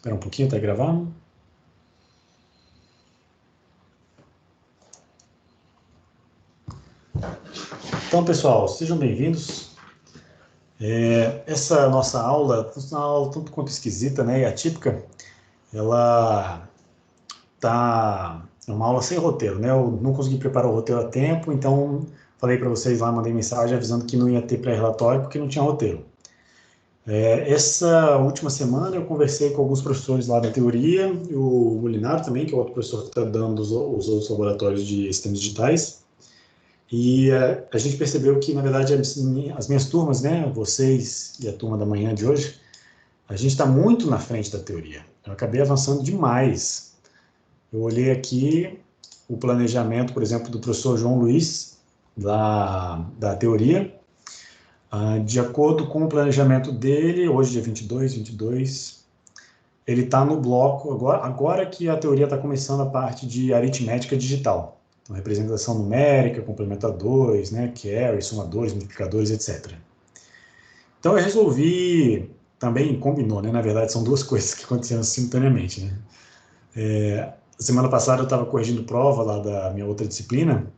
Espera um pouquinho, tá gravando? Então, pessoal, sejam bem-vindos. Essa nossa aula é uma aula tanto quanto esquisita, né, e atípica. Ela é uma aula sem roteiro, né? Eu não consegui preparar o roteiro a tempo, então falei para vocês lá, mandei mensagem avisando que não ia ter pré-relatório porque não tinha roteiro. Essa última semana eu conversei com alguns professores lá da teoria, e o Molinaro também, que é outro professor que está dando os outros laboratórios de sistemas digitais. E a gente percebeu que, na verdade, as minhas turmas, né, vocês e a turma da manhã de hoje, a gente está muito na frente da teoria. Eu acabei avançando demais. Eu olhei aqui o planejamento, por exemplo, do professor João Luiz, da teoria. De acordo com o planejamento dele, hoje, dia 22, ele está no bloco, agora que a teoria está começando a parte de aritmética digital. Então, representação numérica, complementadores, né, carry, somadores, multiplicadores, etc. Então, eu resolvi, também combinou, né, na verdade, são duas coisas que aconteceram simultaneamente, né. Semana passada eu estava corrigindo prova lá da minha outra disciplina,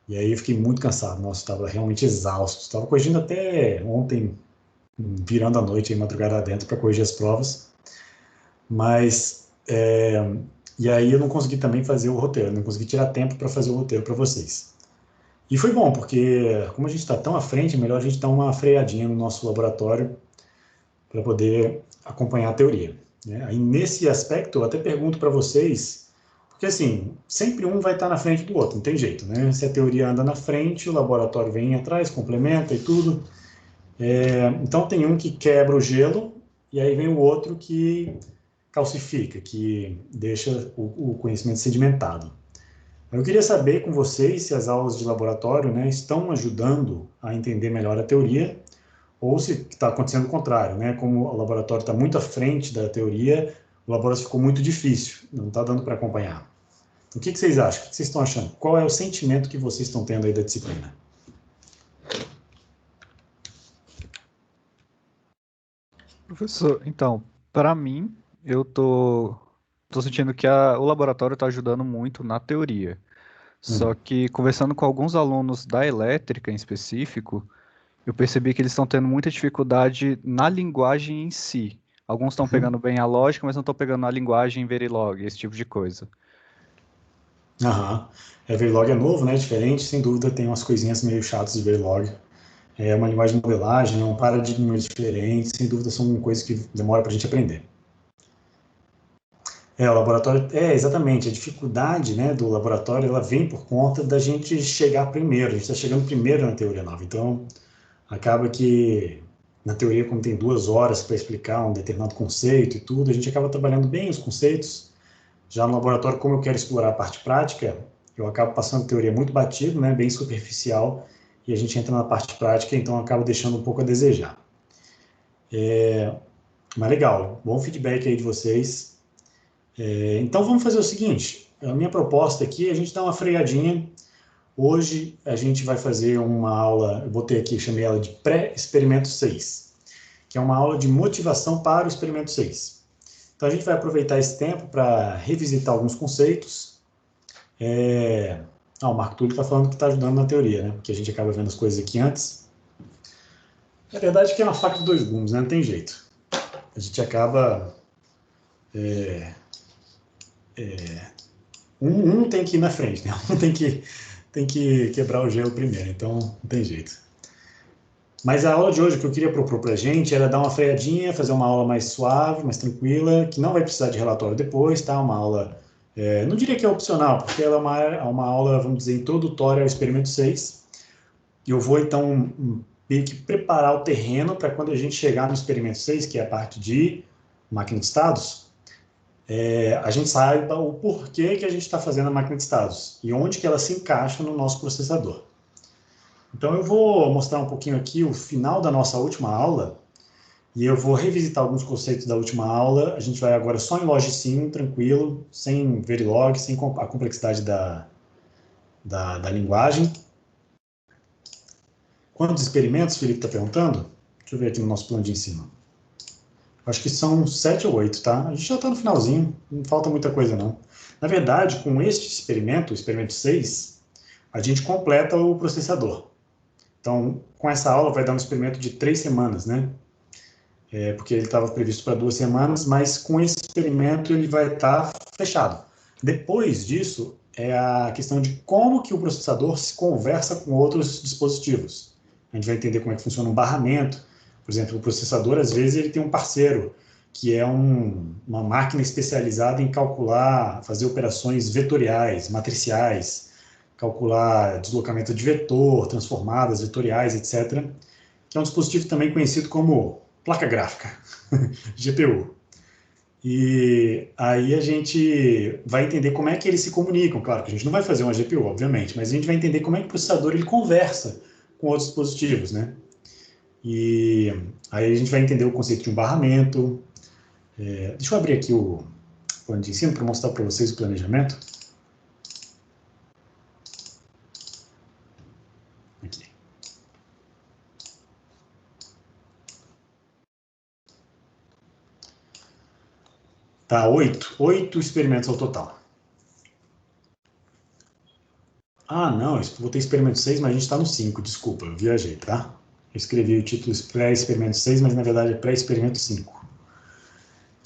e aí eu fiquei muito cansado, nossa, estava realmente exausto, estava corrigindo até ontem, virando a noite, aí, madrugada adentro, para corrigir as provas, mas... E aí eu não consegui também fazer o roteiro, não consegui tirar tempo para fazer o roteiro para vocês. E foi bom, porque como a gente está tão à frente, é melhor a gente dar uma freadinha no nosso laboratório para poder acompanhar a teoria, né? Aí nesse aspecto, eu até pergunto para vocês, porque assim, sempre um vai estar na frente do outro, não tem jeito, né? Se a teoria anda na frente, o laboratório vem atrás, complementa e tudo. Então tem um que quebra o gelo, e aí vem o outro que calcifica, que deixa o conhecimento sedimentado. Eu queria saber com vocês se as aulas de laboratório, né, estão ajudando a entender melhor a teoria, ou se está acontecendo o contrário, né? Como o laboratório está muito à frente da teoria, o laboratório ficou muito difícil, não está dando para acompanhar. O que vocês acham? O que vocês estão achando? Qual é o sentimento que vocês estão tendo aí da disciplina? Professor, então, para mim, eu tô sentindo que o laboratório está ajudando muito na teoria. Só que conversando com alguns alunos da elétrica em específico, eu percebi que eles estão tendo muita dificuldade na linguagem em si. Alguns estão pegando bem a lógica, mas não estão pegando a linguagem Verilog, esse tipo de coisa. Aham. Verilog é novo, né? Diferente, sem dúvida tem umas coisinhas meio chatas de Verilog. É uma linguagem de modelagem, é um paradigma diferente, sem dúvida são coisas que demora para a gente aprender. O laboratório, exatamente, a dificuldade, né, do laboratório, ela vem por conta da gente chegar primeiro, a gente está chegando primeiro na teoria nova, então acaba que na teoria, como tem 2 horas para explicar um determinado conceito e tudo, a gente acaba trabalhando bem os conceitos. Já no laboratório, como eu quero explorar a parte prática, eu acabo passando teoria muito batido, né, bem superficial, e a gente entra na parte prática, então acaba deixando um pouco a desejar. Mas legal, bom feedback aí de vocês. Então vamos fazer o seguinte, a minha proposta aqui é a gente dar uma freadinha. Hoje a gente vai fazer uma aula, eu botei aqui, chamei ela de pré-experimento 6, que é uma aula de motivação para o experimento 6. Então a gente vai aproveitar esse tempo para revisitar alguns conceitos. O Marco Túlio está falando que está ajudando na teoria, né? Porque a gente acaba vendo as coisas aqui antes. Na verdade que é uma faca de dois gumes, né? Não tem jeito. A gente acaba... Um tem que ir na frente, né? Um tem que quebrar o gelo primeiro, então não tem jeito. Mas a aula de hoje, o que eu queria propor para a gente era dar uma freadinha, fazer uma aula mais suave, mais tranquila, que não vai precisar de relatório depois, tá? Uma aula, não diria que é opcional, porque ela é uma aula, vamos dizer, introdutória ao experimento 6. E eu vou, então, meio que preparar o terreno para quando a gente chegar no experimento 6, que é a parte de máquina de estados, a gente saiba o porquê que a gente está fazendo a máquina de estados e onde que ela se encaixa no nosso processador. Então eu vou mostrar um pouquinho aqui o final da nossa última aula e eu vou revisitar alguns conceitos da última aula. A gente vai agora só em Logisim, tranquilo, sem Verilog, sem a complexidade da linguagem. Quantos experimentos, Felipe está perguntando? Deixa eu ver aqui no nosso plano de ensino. Acho que são 7 ou 8, tá? A gente já está no finalzinho, não falta muita coisa, não. Na verdade, com este experimento, o experimento 6, a gente completa o processador. Então, com essa aula, vai dar um experimento de 3 semanas, né? Porque ele estava previsto para 2 semanas, mas com esse experimento ele vai estar fechado. Depois disso, é a questão de como que o processador se conversa com outros dispositivos. A gente vai entender como é que funciona um barramento. Por exemplo, o processador, às vezes, ele tem um parceiro, que é uma máquina especializada em calcular, fazer operações vetoriais, matriciais, calcular deslocamento de vetor, transformadas vetoriais, etc., que é um dispositivo também conhecido como placa gráfica, GPU. E aí a gente vai entender como é que eles se comunicam. Claro que a gente não vai fazer uma GPU, obviamente, mas a gente vai entender como é que o processador ele conversa com outros dispositivos, né? E aí a gente vai entender o conceito de um barramento. Deixa eu abrir aqui o plano de ensino para mostrar para vocês o planejamento. Aqui. Tá, 8 experimentos ao total. Ah, não, eu botei experimento 6, mas a gente está no 5, desculpa, eu viajei, tá? Eu escrevi o título pré-experimento 6, mas na verdade é pré-experimento 5.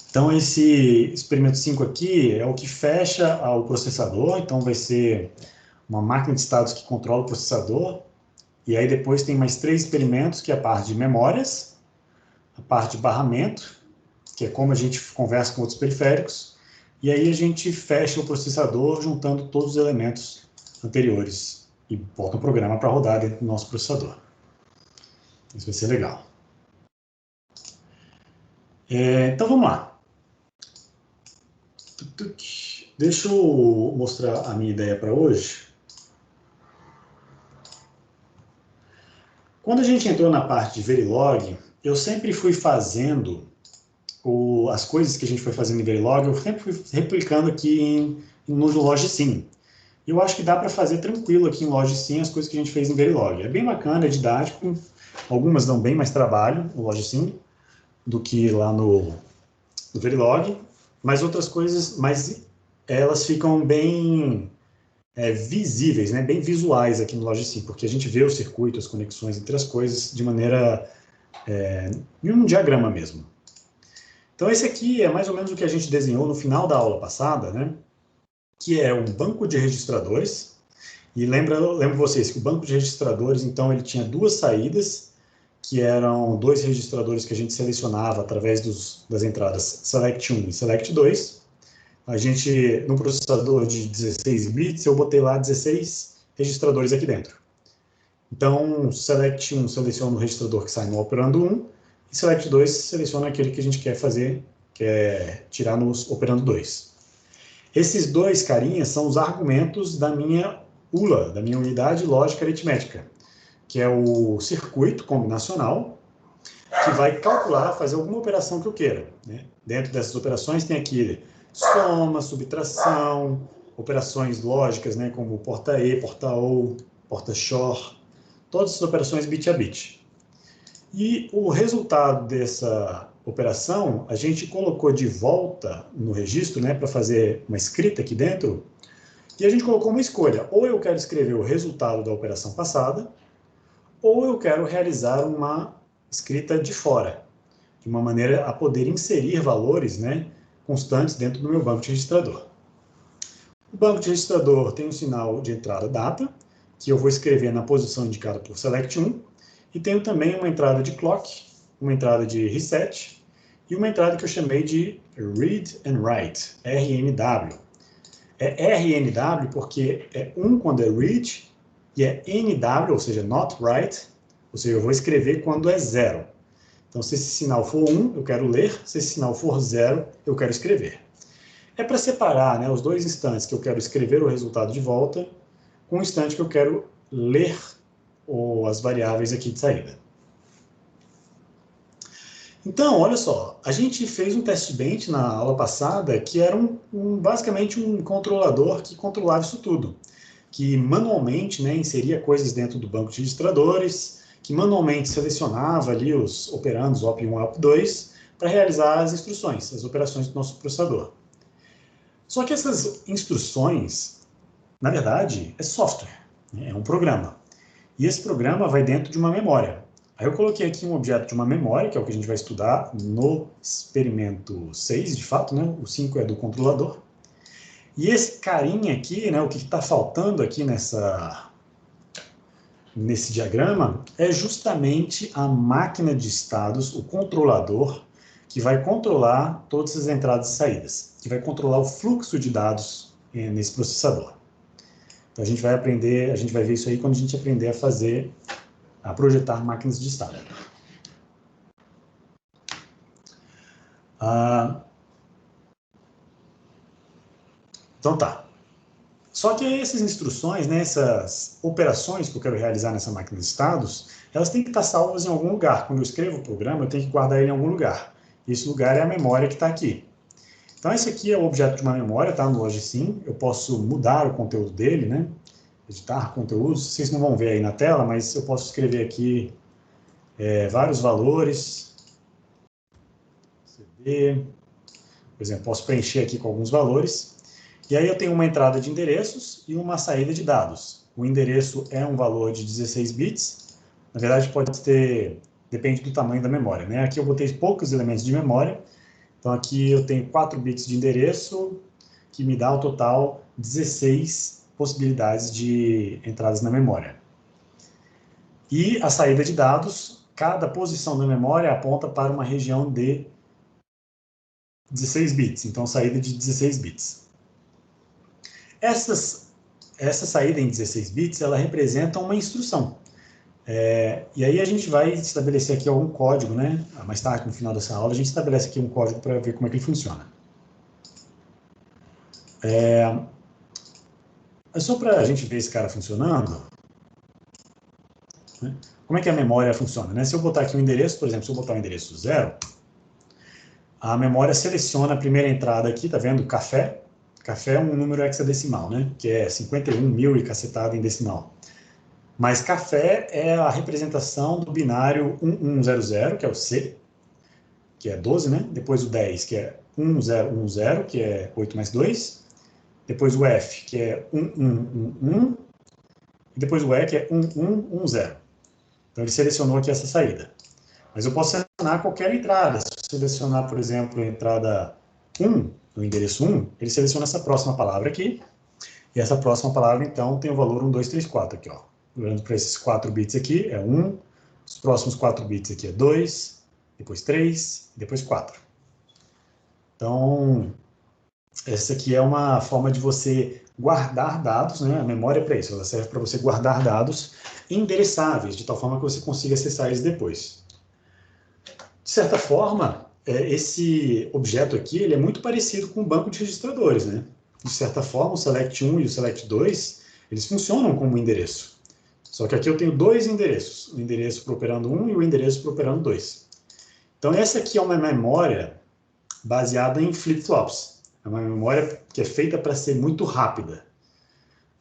Então, esse experimento 5 aqui é o que fecha o processador, então vai ser uma máquina de estados que controla o processador, e aí depois tem mais 3 experimentos, que é a parte de memórias, a parte de barramento, que é como a gente conversa com outros periféricos, e aí a gente fecha o processador juntando todos os elementos anteriores e bota o programa para rodar dentro do nosso processador. Isso vai ser legal. Então vamos lá. Deixa eu mostrar a minha ideia para hoje. Quando a gente entrou na parte de Verilog, eu sempre fui fazendo as coisas que a gente foi fazendo em Verilog, eu sempre fui replicando aqui no Logicsim. Eu acho que dá para fazer tranquilo aqui em Logicsim as coisas que a gente fez em Verilog. É bem bacana, é didático. Algumas dão bem mais trabalho no Logicsim do que lá no Verilog, mas outras coisas, elas ficam bem visíveis, né, bem visuais aqui no Logicsim, porque a gente vê o circuito, as conexões entre as coisas de maneira em um diagrama mesmo. Então esse aqui é mais ou menos o que a gente desenhou no final da aula passada, né, que é um banco de registradores. E lembro vocês que o banco de registradores, então, ele tinha 2 saídas, que eram 2 registradores que a gente selecionava através das entradas Select 1 e Select 2. A gente, no processador de 16 bits, eu botei lá 16 registradores aqui dentro. Então, Select 1 seleciona o registrador que sai no operando 1, e Select 2 seleciona aquele que a gente quer fazer, que é tirar no operando 2. Esses 2 carinhas são os argumentos da minha ULA, da minha unidade lógica aritmética, que é o circuito combinacional, que vai calcular, fazer alguma operação que eu queira, né? Dentro dessas operações tem aqui soma, subtração, operações lógicas, né, como porta E, porta OR, porta XOR, todas essas operações bit a bit. E o resultado dessa operação, a gente colocou de volta no registro, né, para fazer uma escrita aqui dentro, e a gente colocou uma escolha. Ou eu quero escrever o resultado da operação passada, ou eu quero realizar uma escrita de fora, de uma maneira a poder inserir valores, né, constantes dentro do meu banco de registrador. O banco de registrador tem um sinal de entrada data, que eu vou escrever na posição indicada por Select 1, e tenho também uma entrada de clock, uma entrada de reset, e uma entrada que eu chamei de read and write, RNW. É RNW porque é 1 quando é read, e é NW, ou seja, not write, ou seja, eu vou escrever quando é 0. Então, se esse sinal for 1, eu quero ler, se esse sinal for 0, eu quero escrever. É para separar, né, os 2 instantes que eu quero escrever o resultado de volta, com o instante que eu quero ler as variáveis aqui de saída. Então, olha só, a gente fez um teste bench na aula passada que era basicamente um controlador que controlava isso tudo, que manualmente, né, inseria coisas dentro do banco de registradores, que manualmente selecionava ali os operandos OP1 e OP2, para realizar as instruções, as operações do nosso processador. Só que essas instruções, na verdade, é software, né? É um programa. E esse programa vai dentro de uma memória. Aí eu coloquei aqui um objeto de uma memória, que é o que a gente vai estudar no experimento 6, de fato, né? O 5 é do controlador. E esse carinha aqui, né, o que está faltando aqui nesse diagrama, é justamente a máquina de estados, o controlador, que vai controlar todas as entradas e saídas, que vai controlar o fluxo de dados nesse processador. Então a gente vai aprender, a gente vai ver isso aí quando a gente aprender a projetar máquinas de estado. Então tá. Só que essas instruções, né, essas operações que eu quero realizar nessa máquina de estados, elas têm que estar salvas em algum lugar. Quando eu escrevo o programa, eu tenho que guardar ele em algum lugar. E esse lugar é a memória que está aqui. Então esse aqui é o objeto de uma memória, tá? No Logsim. Eu posso mudar o conteúdo dele, né? Editar conteúdos. Vocês não vão ver aí na tela, mas eu posso escrever aqui vários valores. CD. Por exemplo, posso preencher aqui com alguns valores. E aí eu tenho uma entrada de endereços e uma saída de dados. O endereço é um valor de 16 bits. Na verdade, pode ter... Depende do tamanho da memória, né? Aqui eu botei poucos elementos de memória. Então, aqui eu tenho 4 bits de endereço, que me dá, ao total, 16 possibilidades de entradas na memória. E a saída de dados, cada posição da memória aponta para uma região de 16 bits. Então, saída de 16 bits. Essa saída em 16 bits, ela representa uma instrução. E aí a gente vai estabelecer aqui algum código, né? Mais tarde, no final dessa aula, a gente estabelece aqui um código para ver como é que ele funciona. Só para a gente ver esse cara funcionando, né? Como é que a memória funciona, né? Se eu botar aqui um endereço, por exemplo, se eu botar o endereço 0, a memória seleciona a primeira entrada aqui, tá vendo? Café. Café é um número hexadecimal, né? Que é 51.000 e cacetada em decimal. Mas café é a representação do binário 1100, que é o C, que é 12, né? Depois o 10, que é 1010, que é 8 mais 2. Depois o F, que é 1111. E depois o E, que é 1110. Então ele selecionou aqui essa saída. Mas eu posso selecionar qualquer entrada. Se eu selecionar, por exemplo, a entrada 1, no endereço 1, ele seleciona essa próxima palavra aqui. E essa próxima palavra, então, tem o valor 1, 2, 3, 4 aqui, ó. Olhando para esses 4 bits aqui, é 1. Os próximos 4 bits aqui é 2, depois 3, depois 4. Então, essa aqui é uma forma de você guardar dados, né? A memória é para isso, ela serve para você guardar dados endereçáveis, de tal forma que você consiga acessar eles depois. De certa forma, esse objeto aqui ele é muito parecido com o banco de registradores, né? De certa forma, o select 1 e o select 2, eles funcionam como endereço. Só que aqui eu tenho dois endereços, o endereço para operando 1 e o endereço para operando 2. Então, essa aqui é uma memória baseada em flip-flops. É uma memória que é feita para ser muito rápida.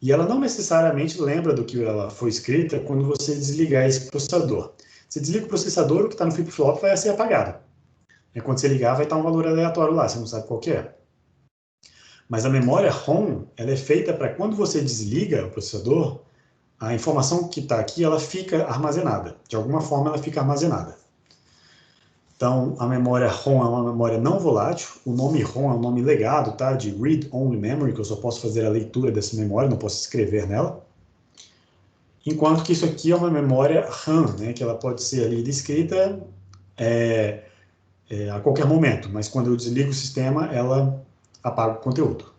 E ela não necessariamente lembra do que ela foi escrita quando você desligar esse processador. Você desliga o processador, o que está no flip-flop vai ser apagado. E quando você ligar, vai estar um valor aleatório lá, você não sabe qual que é. Mas a memória ROM, ela é feita para quando você desliga o processador, a informação que está aqui, ela fica armazenada. De alguma forma, ela fica armazenada. Então, a memória ROM é uma memória não volátil. O nome ROM é um nome legado, tá? De Read Only Memory, que eu só posso fazer a leitura dessa memória, não posso escrever nela. Enquanto que isso aqui é uma memória RAM, né? Que ela pode ser ali descrita a qualquer momento, mas quando eu desligo o sistema, ela apaga o conteúdo.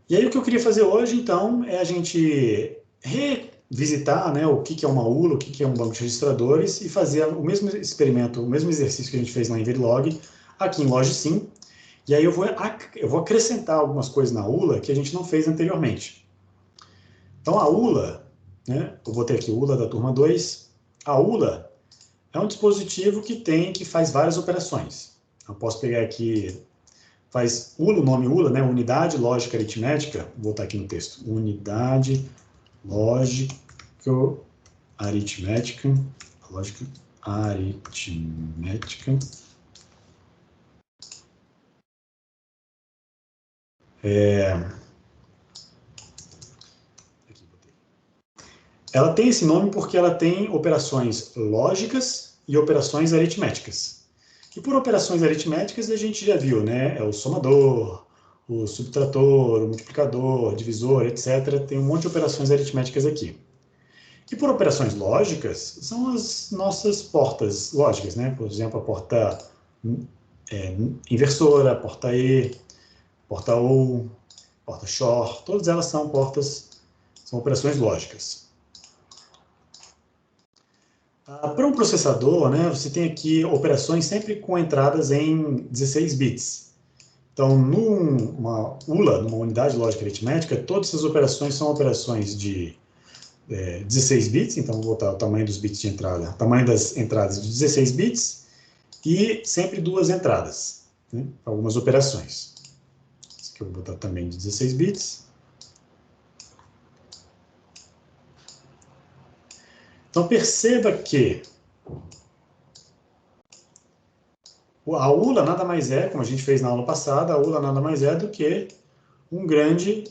E aí o que eu queria fazer hoje, então, é a gente revisitar, né, o que é uma ULA, o que é um banco de registradores e fazer o mesmo experimento, o mesmo exercício que a gente fez lá em Verilog, aqui em Logsim. E aí eu vou acrescentar algumas coisas na ULA que a gente não fez anteriormente. Então a ULA, né, eu botei aqui ULA da turma 2, a ULA é um dispositivo que faz várias operações. Eu posso pegar aqui, faz ULA, o nome ULA, né, Unidade Lógica Aritmética, vou botar aqui no texto, Unidade Lógica Aritmética, aritmética. Ela tem esse nome porque ela tem operações lógicas e operações aritméticas. E por operações aritméticas a gente já viu, né? É o somador, o subtrator, o multiplicador, divisor, etc. Tem um monte de operações aritméticas aqui. E por operações lógicas, são as nossas portas lógicas, né? Por exemplo, a porta inversora, porta E, porta OR, porta SHOR, todas elas são são operações lógicas. Para um processador, né, você tem aqui operações sempre com entradas em 16 bits. Então, numa ULA, numa unidade lógica aritmética, todas essas operações são operações de 16 bits, então vou botar o tamanho dos bits de entrada, tamanho das entradas de 16 bits, e sempre duas entradas, né, algumas operações. Esse aqui eu vou botar também de 16 bits. Então perceba que a ULA nada mais é, como a gente fez na aula passada, a ULA nada mais é do que um grande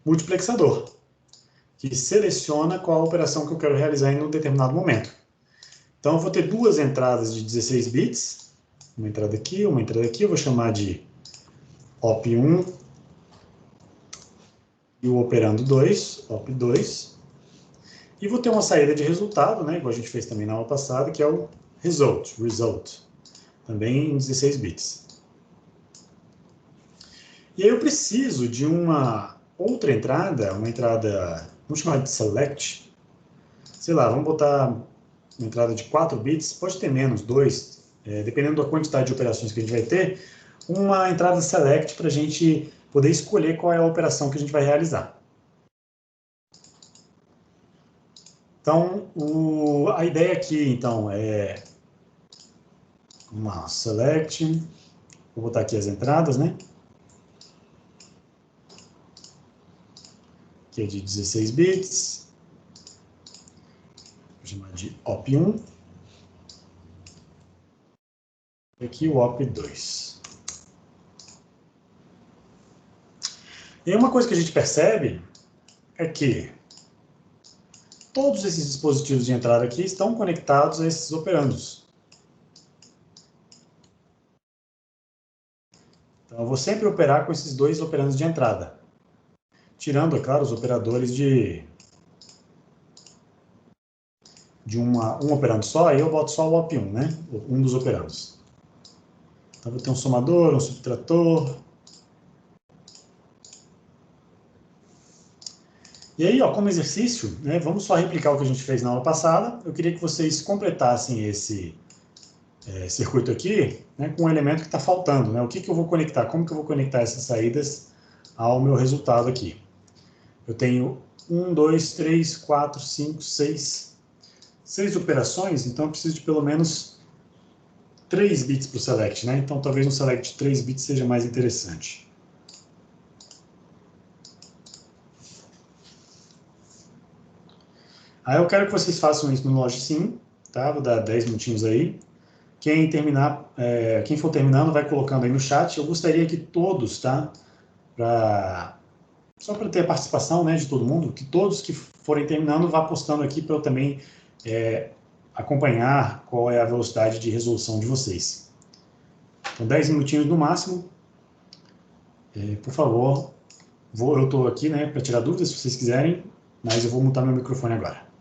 multiplexador, que seleciona qual a operação que eu quero realizar em um determinado momento. Então eu vou ter duas entradas de 16 bits, uma entrada aqui, eu vou chamar de op1 e o operando 2, op2, e vou ter uma saída de resultado, né, igual a gente fez também na aula passada, que é o result, também em 16 bits. E aí eu preciso de uma outra entrada, vamos chamar de select, sei lá, vamos botar uma entrada de 4 bits, pode ter menos, 2, dependendo da quantidade de operações que a gente vai ter, uma entrada select para a gente poder escolher qual é a operação que a gente vai realizar. Então, a ideia aqui, então, é uma select, vou botar aqui as entradas, né? Que é de 16 bits, vou chamar de op1, e aqui o op2. E aí uma coisa que a gente percebe é que todos esses dispositivos de entrada aqui estão conectados a esses operandos. Então, eu vou sempre operar com esses dois operandos de entrada. Tirando, é claro, os operadores de um operando só, aí eu boto só o op1, né? Um dos operandos. Então, vou ter um somador, um subtrator. E aí, ó, como exercício, né, vamos só replicar o que a gente fez na aula passada. Eu queria que vocês completassem esse circuito aqui, né, com um elemento que está faltando, né? O que eu vou conectar? Como que eu vou conectar essas saídas ao meu resultado aqui? Eu tenho 1, 2, 3, 4, 5, 6 operações, então eu preciso de pelo menos 3 bits para o select, né? Então talvez um select de 3 bits seja mais interessante. Aí eu quero que vocês façam isso no Logsim, tá? Vou dar 10 minutinhos aí. Quem for terminando, vai colocando aí no chat. Eu gostaria que todos, tá? Só para ter a participação, né, de todo mundo, que todos que forem terminando vá postando aqui para eu também acompanhar qual é a velocidade de resolução de vocês. Então, 10 minutinhos no máximo. Por favor, eu estou aqui, né, para tirar dúvidas se vocês quiserem, mas eu vou mutar meu microfone agora.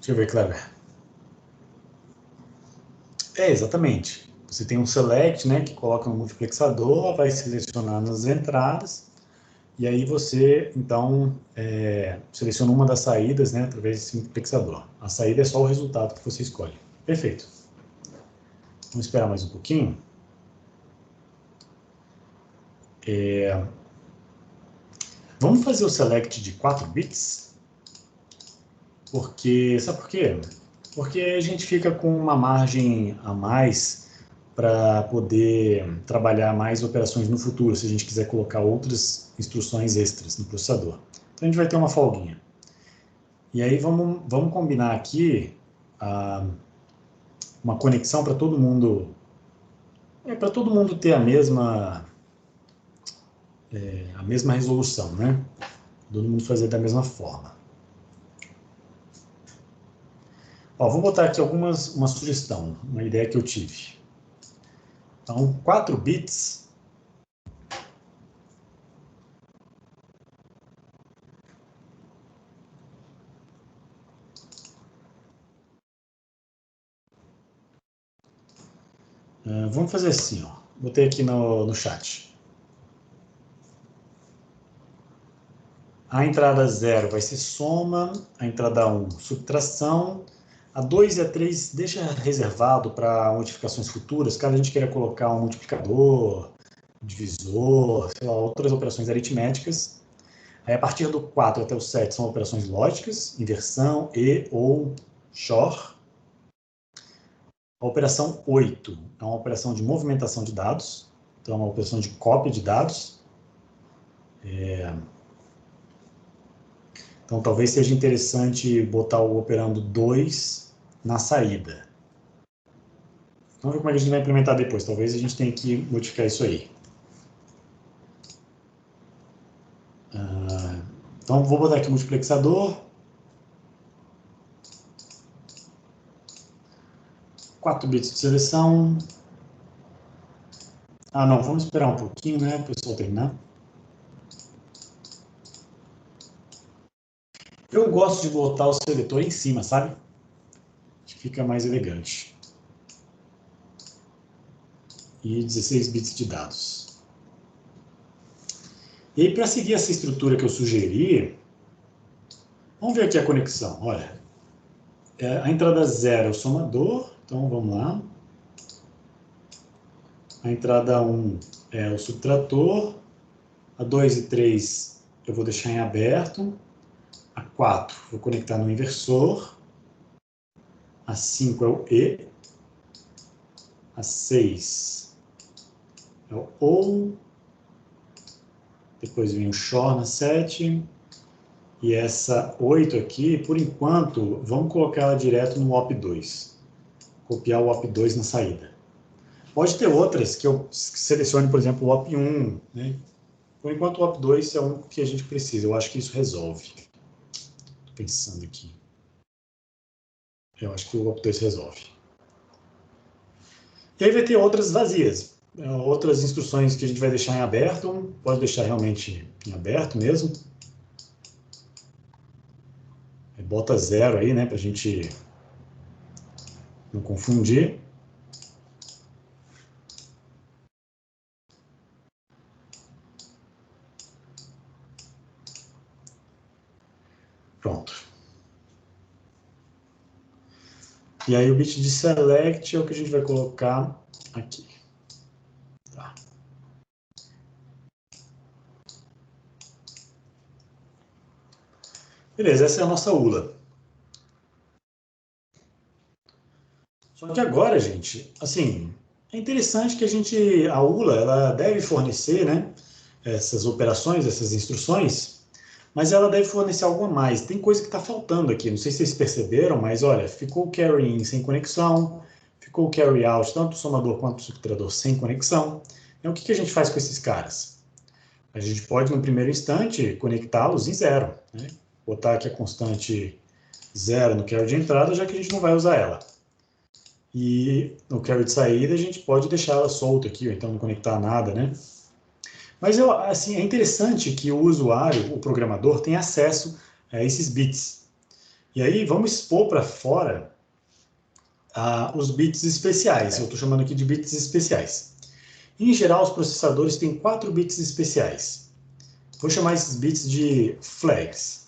Deixa eu ver, Cleber. Exatamente. Você tem um select, né, que coloca no multiplexador, vai selecionar nas entradas, e aí você, então, seleciona uma das saídas, né, através desse multiplexador. A saída é só o resultado que você escolhe. Perfeito. Vamos esperar mais um pouquinho. Vamos fazer o select de 4 bits, porque, sabe por quê? Porque a gente fica com uma margem a mais para poder trabalhar mais operações no futuro, se a gente quiser colocar outras instruções extras no processador. Então a gente vai ter uma folguinha. E aí vamos combinar aqui uma conexão para todo mundo, para todo mundo ter a mesma resolução, né? Todo mundo fazer da mesma forma. Ó, vou botar aqui uma sugestão, uma ideia que eu tive. Então, 4 bits. Vamos fazer assim, ó. Botei aqui no chat. A entrada 0 vai ser soma, a entrada 1, subtração, a 2 e a 3 deixa reservado para modificações futuras, caso a gente queira colocar um multiplicador, divisor, sei lá, outras operações aritméticas. Aí, a partir do 4 até o 7 são operações lógicas, inversão e ou XOR. A operação 8 é uma operação de movimentação de dados, então é uma operação de cópia de dados. Então, talvez seja interessante botar o operando 2 na saída. Vamos ver como é que a gente vai implementar depois. Talvez a gente tenha que modificar isso aí. Então, vou botar aqui o multiplexador. 4 bits de seleção. Ah, não, vamos esperar um pouquinho, né, para o pessoal terminar. Eu gosto de botar o seletor em cima, sabe? Que fica mais elegante. E 16 bits de dados. E aí, para seguir essa estrutura que eu sugeri, vamos ver aqui a conexão. Olha, a entrada 0 é o somador, então vamos lá. A entrada 1 é o subtrator. A 2 e 3 eu vou deixar em aberto. A 4 vou conectar no inversor. A 5 é o E. A 6 é o OU. Depois vem o XOR na 7. E essa 8 aqui, por enquanto, vamos colocar ela direto no OP2. Copiar o OP2 na saída. Pode ter outras que eu selecione, por exemplo, o OP1. Né? Por enquanto, o OP2 é o único que a gente precisa. Eu acho que isso resolve. Estou pensando aqui. Eu acho que o OP2 resolve. E aí vai ter outras vazias. Outras instruções que a gente vai deixar em aberto. Pode deixar realmente em aberto mesmo. Bota 0 aí, né, para a gente não confundir. Pronto. E aí o bit de select é o que a gente vai colocar aqui. Tá. Beleza, essa é a nossa ULA. Só que agora, gente, assim, é interessante que a ULA, ela deve fornecer, né, essas operações, essas instruções, mas ela deve fornecer algo a mais. Tem coisa que está faltando aqui, não sei se vocês perceberam, mas olha, ficou o carry in sem conexão, ficou o carry out, tanto o somador quanto o subtrador sem conexão. Então, o que a gente faz com esses caras? A gente pode, no primeiro instante, conectá-los em 0, né? Botar aqui a constante 0 no carry de entrada, já que a gente não vai usar ela. E no carry de saída, a gente pode deixar ela solta aqui, ou então não conectar nada, né? Mas assim, é interessante que o usuário, o programador, tenha acesso a esses bits. E aí, vamos expor para fora os bits especiais. Eu estou chamando aqui de bits especiais. Em geral, os processadores têm 4 bits especiais. Vou chamar esses bits de flags.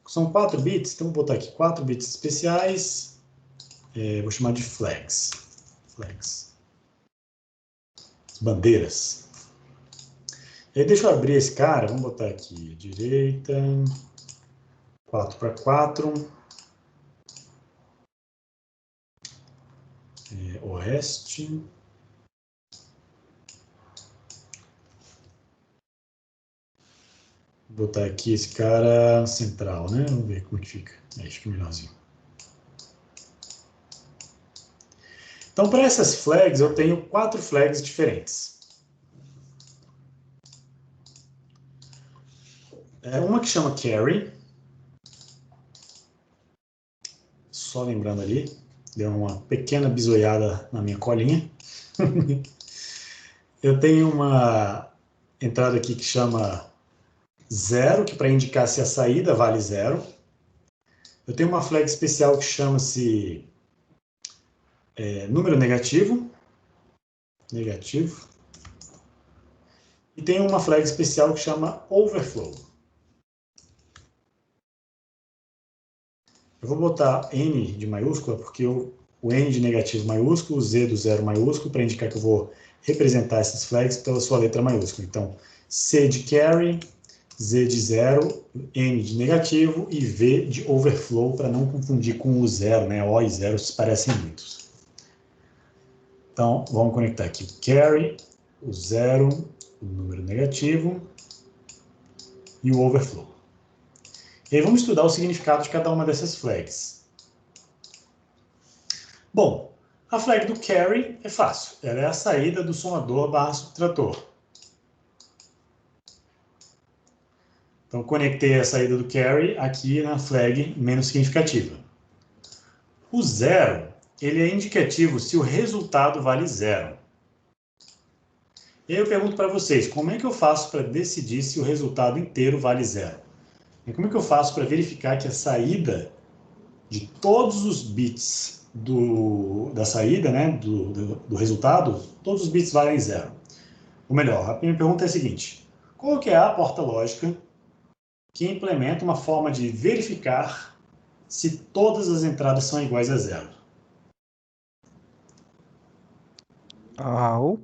São 4 bits, então vou botar aqui 4 bits especiais. Vou chamar de flags. Bandeiras. E aí, deixa eu abrir esse cara. Vamos botar aqui direita. 4x4. Oeste. Vou botar aqui esse cara central, né? Vamos ver como que fica. Acho que é melhorzinho. Então, para essas flags, eu tenho 4 flags diferentes. Uma que chama carry. Só lembrando ali, deu uma pequena bisoiada na minha colinha. Eu tenho uma entrada aqui que chama 0, que para indicar se a saída vale 0. Eu tenho uma flag especial que chama-se número negativo. E tem uma flag especial que chama overflow. Eu vou botar N de maiúscula, porque o N de negativo maiúsculo, o Z do 0 maiúsculo, para indicar que eu vou representar essas flags pela sua letra maiúscula. Então, C de carry, Z de 0, N de negativo e V de overflow, para não confundir com o 0, né? O e 0 se parecem muito. Então, vamos conectar aqui o carry, o 0, o número negativo e o overflow. E aí vamos estudar o significado de cada uma dessas flags. Bom, a flag do carry é fácil. Ela é a saída do somador / subtrator. Então, conectei a saída do carry aqui na flag menos significativa. O 0, ele é indicativo se o resultado vale 0. E aí eu pergunto para vocês, como é que eu faço para decidir se o resultado inteiro vale 0? E como é que eu faço para verificar que a saída de todos os bits da saída, né, do resultado, todos os bits valem 0? Ou melhor, a minha pergunta é a seguinte: qual que é a porta lógica que implementa uma forma de verificar se todas as entradas são iguais a 0? Ou?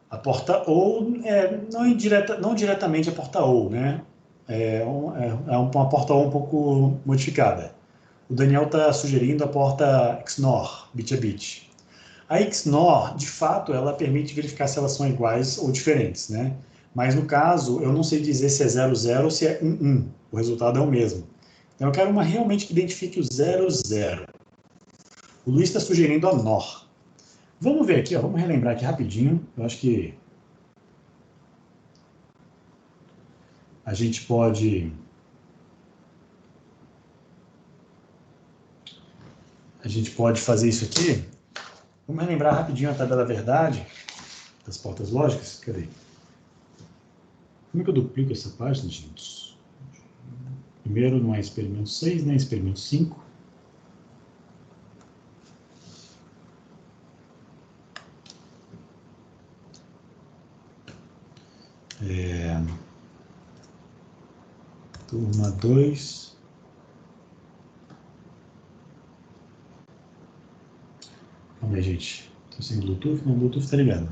A porta OR não diretamente a porta OR, né? É uma porta OR um pouco modificada. O Daniel está sugerindo a porta XNOR, bit a bit. A XNOR, de fato, ela permite verificar se elas são iguais ou diferentes, né? Mas no caso, eu não sei dizer se é 00 ou se é 11. O resultado é o mesmo. Então eu quero uma realmente que identifique o 00. O Luiz está sugerindo a NOR. Vamos ver aqui, ó, vamos relembrar aqui rapidinho. Eu acho que a gente pode fazer isso aqui. Vamos relembrar rapidinho a tabela verdade das portas lógicas. Cadê? Como é que eu duplico essa página, gente? Primeiro não é experimento 6, nem experimento 5. Turma 2. Vamos ver, gente. Estou sem Bluetooth? Não, o Bluetooth está ligado.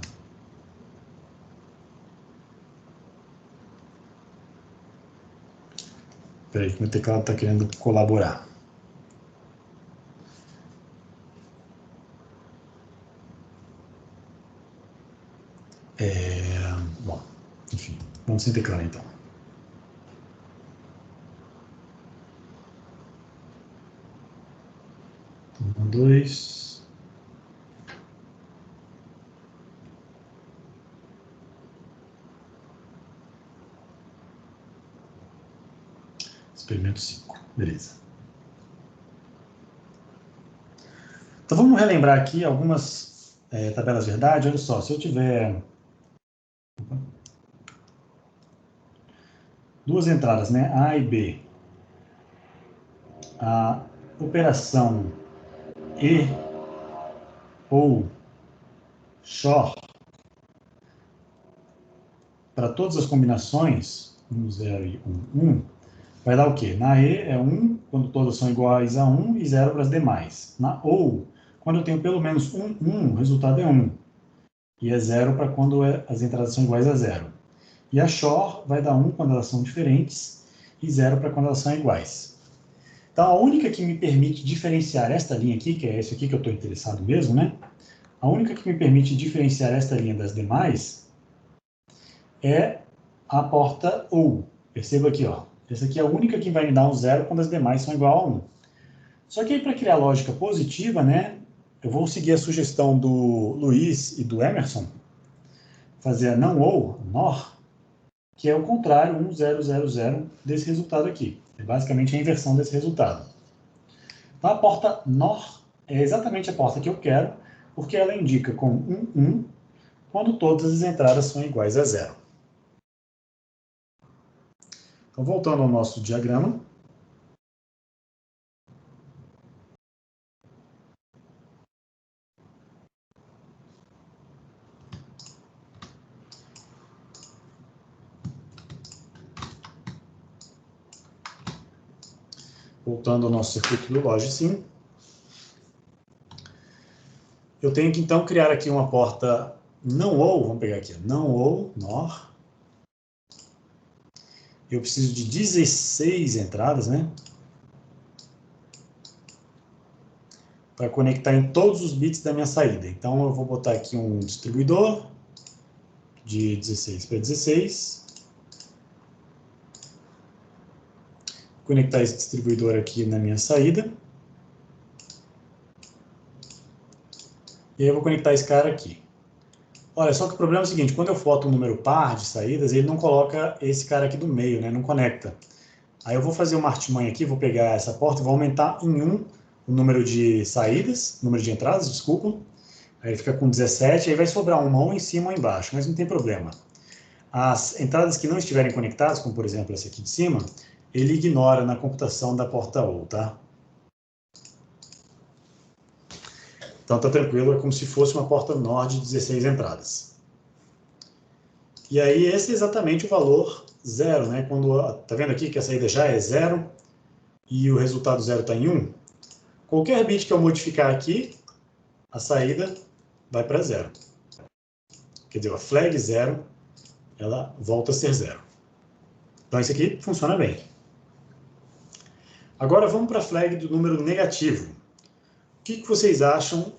Espera aí, que meu teclado está querendo colaborar. Bom, enfim, vamos sem teclado então. Turma 2. Experimento 5. Beleza. Então vamos relembrar aqui algumas tabelas verdade. Olha só, se eu tiver duas entradas, né, A e B, a operação e ou XOR para todas as combinações, 1, 0 e 1, 1, vai dar o quê? Na E é 1 quando todas são iguais a 1 e 0 para as demais. Na OU, quando eu tenho pelo menos 1, 1, o resultado é 1. E é 0 para quando as entradas são iguais a 0. E a XOR vai dar 1 quando elas são diferentes e 0 para quando elas são iguais. Então, a única que me permite diferenciar esta linha aqui, que é essa aqui que eu estou interessado mesmo, né? A única que me permite diferenciar esta linha das demais é a porta OU. Perceba aqui, ó. Essa aqui é a única que vai me dar um 0 quando as demais são igual a 1. Só que aí, para criar lógica positiva, né? Eu vou seguir a sugestão do Luiz e do Emerson, fazer a não OU, NOR, que é o contrário, 1, 0, 0, 0 desse resultado aqui. É basicamente a inversão desse resultado. Então, a porta NOR é exatamente a porta que eu quero, porque ela indica com 1, 1, quando todas as entradas são iguais a 0. Então, voltando ao nosso diagrama. Voltando ao nosso circuito do LOGSIM. Eu tenho que, então, criar aqui uma porta não OU, vamos pegar aqui, não OU, NOR. Eu preciso de 16 entradas, né? Para conectar em todos os bits da minha saída. Então, eu vou botar aqui um distribuidor de 16 para 16. Conectar esse distribuidor aqui na minha saída. E aí eu vou conectar esse cara aqui. Olha, só que o problema é o seguinte, quando eu foto um número par de saídas, ele não coloca esse cara aqui do meio, né? Não conecta. Aí eu vou fazer uma artimanha aqui, vou pegar essa porta e vou aumentar em 1 o número de saídas, número de entradas, desculpa. Aí fica com 17, aí vai sobrar uma ou em cima ou embaixo, mas não tem problema. As entradas que não estiverem conectadas, como por exemplo essa aqui de cima, ele ignora na computação da porta OU, tá? Então tá tranquilo, é como se fosse uma porta NOR de 16 entradas. E aí esse é exatamente o valor 0, né? Quando, tá vendo aqui que a saída já é 0 e o resultado 0 está em 1? Qualquer bit que eu modificar aqui, a saída vai para 0. Quer dizer, a flag 0, ela volta a ser 0. Então isso aqui funciona bem. Agora vamos para a flag do número negativo. O que vocês acham?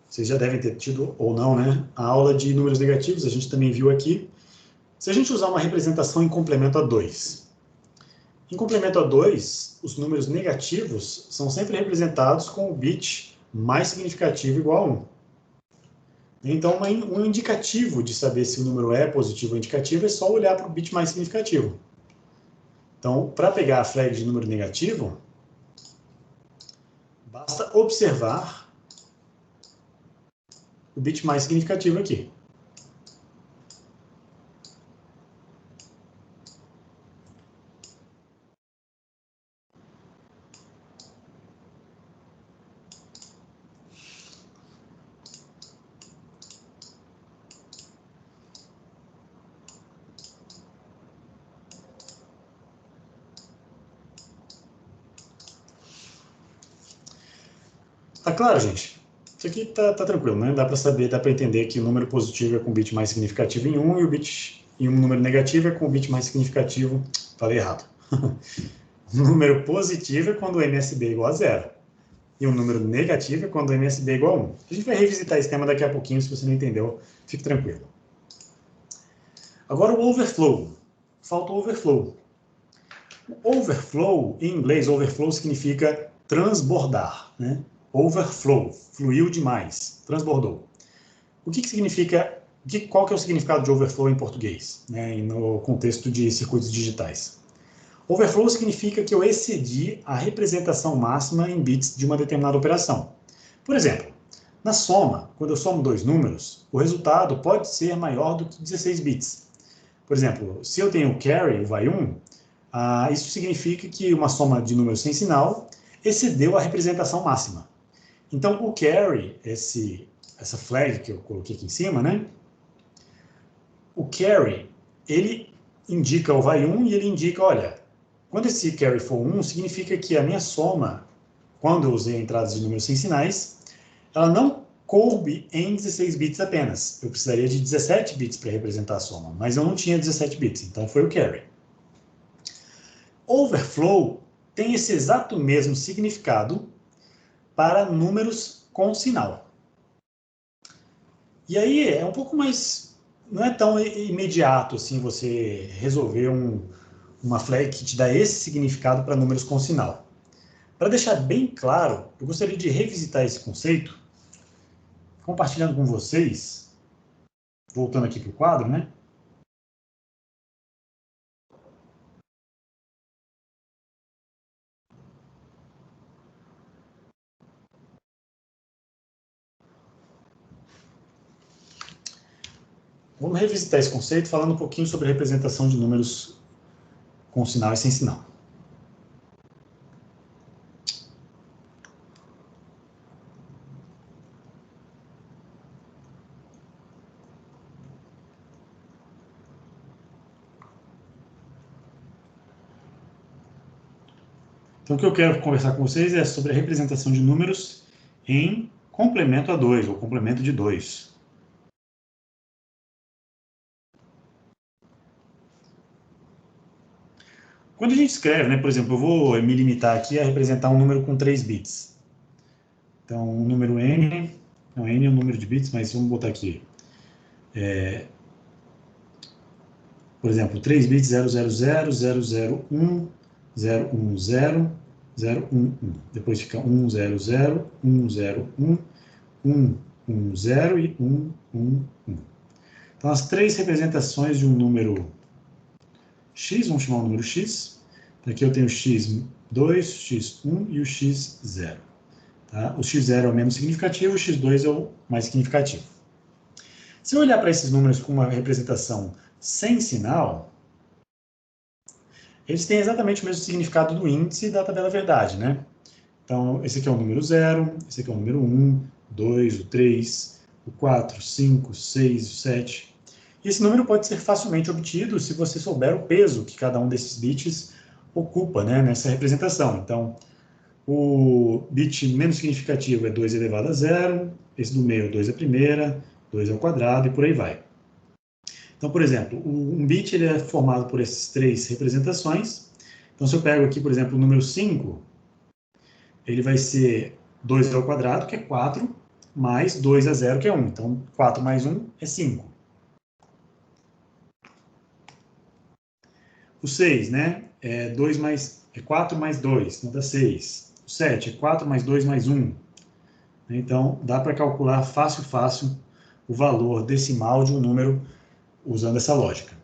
Vocês já devem ter tido, ou não, né? A aula de números negativos, a gente também viu aqui. Se a gente usar uma representação em complemento a 2. Em complemento a 2, os números negativos são sempre representados com o bit mais significativo igual a 1. Então, um indicativo de saber se o número é positivo ou indicativo é só olhar para o bit mais significativo. Então, para pegar a flag de número negativo, basta observar o bit mais significativo aqui. Tá claro, gente? Isso aqui tá tranquilo, né? Dá para saber, dá para entender que o número positivo é com o bit mais significativo em 1 e o bit em um número negativo é com o bit mais significativo. Falei errado. O número positivo é quando o MSB é igual a 0. E o número negativo é quando o MSB é igual a 1. A gente vai revisitar esse tema daqui a pouquinho, se você não entendeu, fique tranquilo. Agora o overflow. Falta o overflow. O overflow, em inglês, overflow significa transbordar, né? Overflow, fluiu demais, transbordou. O que significa, qual que é o significado de overflow em português, né, no contexto de circuitos digitais? Overflow significa que eu excedi a representação máxima em bits de uma determinada operação. Por exemplo, na soma, quando eu somo dois números, o resultado pode ser maior do que 16 bits. Por exemplo, se eu tenho carry, vai 1, Isso significa que uma soma de números sem sinal excedeu a representação máxima. Então, o carry, essa flag que eu coloquei aqui em cima, né? O carry, ele indica o vai 1 e ele indica, olha, quando esse carry for 1, significa que a minha soma, quando eu usei entradas de números sem sinais, ela não coube em 16 bits apenas. Eu precisaria de 17 bits para representar a soma, mas eu não tinha 17 bits, então foi o carry. Overflow tem esse exato mesmo significado para números com sinal. E aí é um pouco mais, não é tão imediato assim você resolver uma flag que te dá esse significado para números com sinal. Para deixar bem claro, eu gostaria de revisitar esse conceito, compartilhando com vocês, voltando aqui para o quadro, né? Vamos revisitar esse conceito falando um pouquinho sobre a representação de números com sinal e sem sinal. Então, o que eu quero conversar com vocês é sobre a representação de números em complemento a 2, ou complemento de 2. Quando a gente escreve, né, por exemplo, eu vou me limitar aqui a representar um número com 3 bits. Então, o número n, não, n é o número de bits, mas vamos botar aqui. Por exemplo, 3 bits 000, 001, 010, 011. Depois fica 100, 101, 110 e 111. Então, as três representações de um número x, vamos chamar o número x. Aqui eu tenho o x2, x1 e o x0. Tá? O x0 é o menos significativo, o x2 é o mais significativo. Se eu olhar para esses números com uma representação sem sinal, eles têm exatamente o mesmo significado do índice da tabela verdade, né? Então, esse aqui é o número 0, esse aqui é o número 1, 2, o 3, o 4, 5, 6, o 7. E esse número pode ser facilmente obtido se você souber o peso que cada um desses bits ocupa, né, nessa representação. Então, o bit menos significativo é 2 elevado a 0, esse do meio é 2 à primeira, 2 ao quadrado e por aí vai. Então, por exemplo, um bit ele é formado por essas três representações. Então, se eu pego aqui, por exemplo, o número 5, ele vai ser 2 ao quadrado, que é 4, mais 2 a 0, que é 1. Então, 4 mais 1 é 5. O 6, né? É 4 mais 2, não dá 6. O 7 é 4 mais 2 mais 1. Então, dá para calcular fácil o valor decimal de um número usando essa lógica.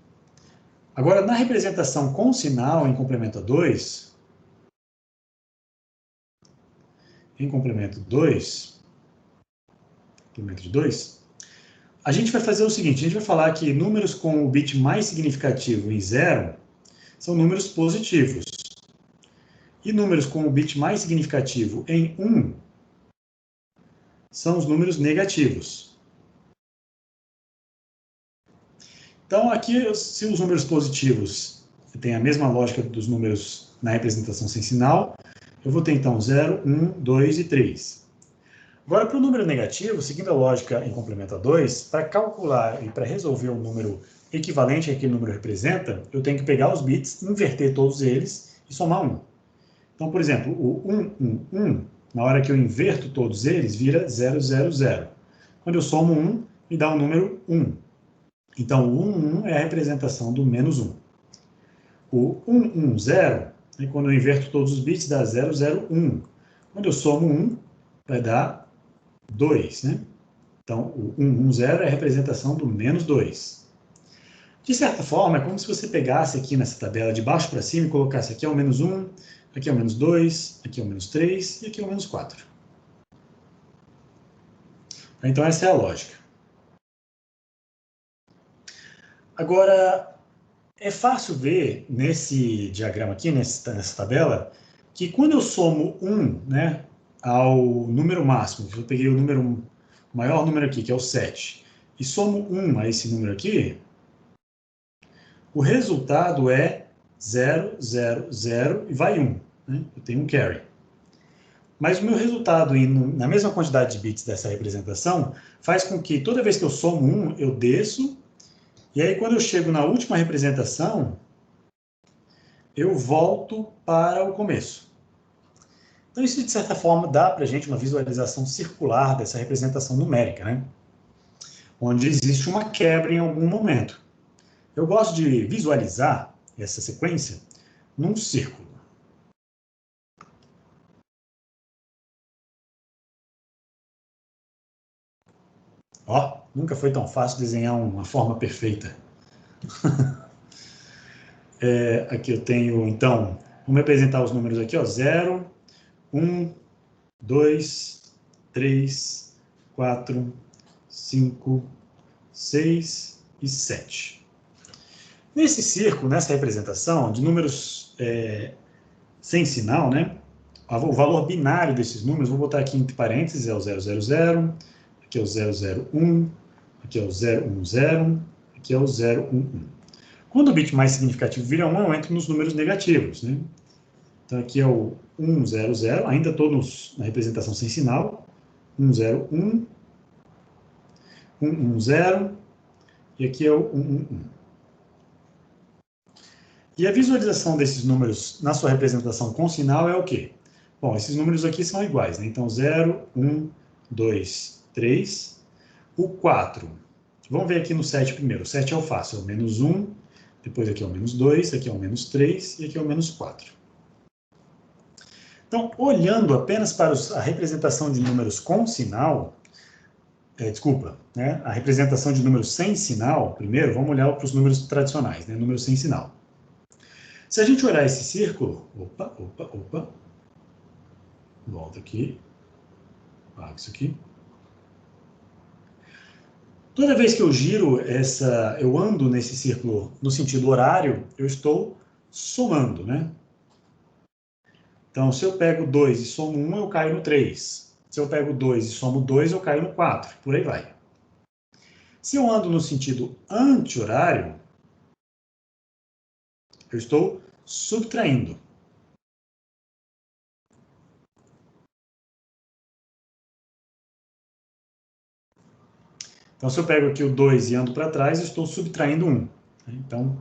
Agora, na representação com sinal em complemento a 2, complemento de 2, a gente vai fazer o seguinte, a gente vai falar que números com o bit mais significativo em 0 são números positivos. E números com o bit mais significativo em 1 são os números negativos. Então, aqui, se os números positivos têm a mesma lógica dos números na representação sem sinal, eu vou ter, então, 0, 1, 2 e 3. Agora, para o número negativo, seguindo a lógica em complemento a 2, para calcular e para resolver um número equivalente àquele número representa, eu tenho que pegar os bits, inverter todos eles e somar 1. Então, por exemplo, o 111, na hora que eu inverto todos eles, vira 000. Quando eu somo 1, me dá o número 1. Então, o 11 é a representação do menos 1. O 110, quando eu inverto todos os bits, dá 001. Quando eu somo 1, vai dar 2, né? Então, o 110 é a representação do menos 2. De certa forma, é como se você pegasse aqui nessa tabela de baixo para cima e colocasse aqui é o menos 1, aqui é o menos 2, aqui é o menos 3 e aqui é o menos 4. Então, essa é a lógica. Agora, É fácil ver nesse diagrama aqui, nessa tabela, que quando eu somo 1, né, ao número máximo, eu peguei o maior número aqui, que é o 7, e somo 1 a esse número aqui, o resultado é 0, 0, 0 e vai 1. Né? Eu tenho um carry. Mas o meu resultado, na mesma quantidade de bits dessa representação, faz com que toda vez que eu somo 1, eu desço, e aí quando eu chego na última representação, eu volto para o começo. Então isso, de certa forma, dá para a gente uma visualização circular dessa representação numérica, né? Onde existe uma quebra em algum momento. Eu gosto de visualizar essa sequência num círculo. Ó, nunca foi tão fácil desenhar uma forma perfeita. Aqui eu tenho, então, vamos representar os números aqui, ó, 0, 1, 2, 3, 4, 5, 6 e 7. Nesse círculo, nessa representação de números sem sinal, né, o valor binário desses números, vou botar aqui entre parênteses, é o 000, aqui é o 001, aqui é o 010, aqui é o 011. Quando o bit mais significativo vira 1, eu entro nos números negativos, né? Então aqui é o 100, ainda estou na representação sem sinal, 101, 110, e aqui é o 111. E a visualização desses números na sua representação com sinal é o quê? Bom, esses números aqui são iguais, né? Então 0, 1, 2, 3. O 4, vamos ver aqui no 7 primeiro. O 7 é o fácil, é o menos 1, depois aqui é o menos 2, aqui é o menos 3 e aqui é o menos 4. Então, olhando apenas para a representação de números com sinal, a representação de números sem sinal, primeiro, vamos olhar para os números tradicionais, né, números sem sinal. Se a gente olhar esse círculo, volta aqui, apaga isso aqui. Toda vez que eu giro eu ando nesse círculo no sentido horário, eu estou somando, né? Então, se eu pego 2 e somo 1, eu caio no 3. Se eu pego 2 e somo 2, eu caio no 4. Por aí vai. Se eu ando no sentido anti-horário, eu estou subtraindo. Então, se eu pego aqui o 2 e ando para trás, eu estou subtraindo 1. Então,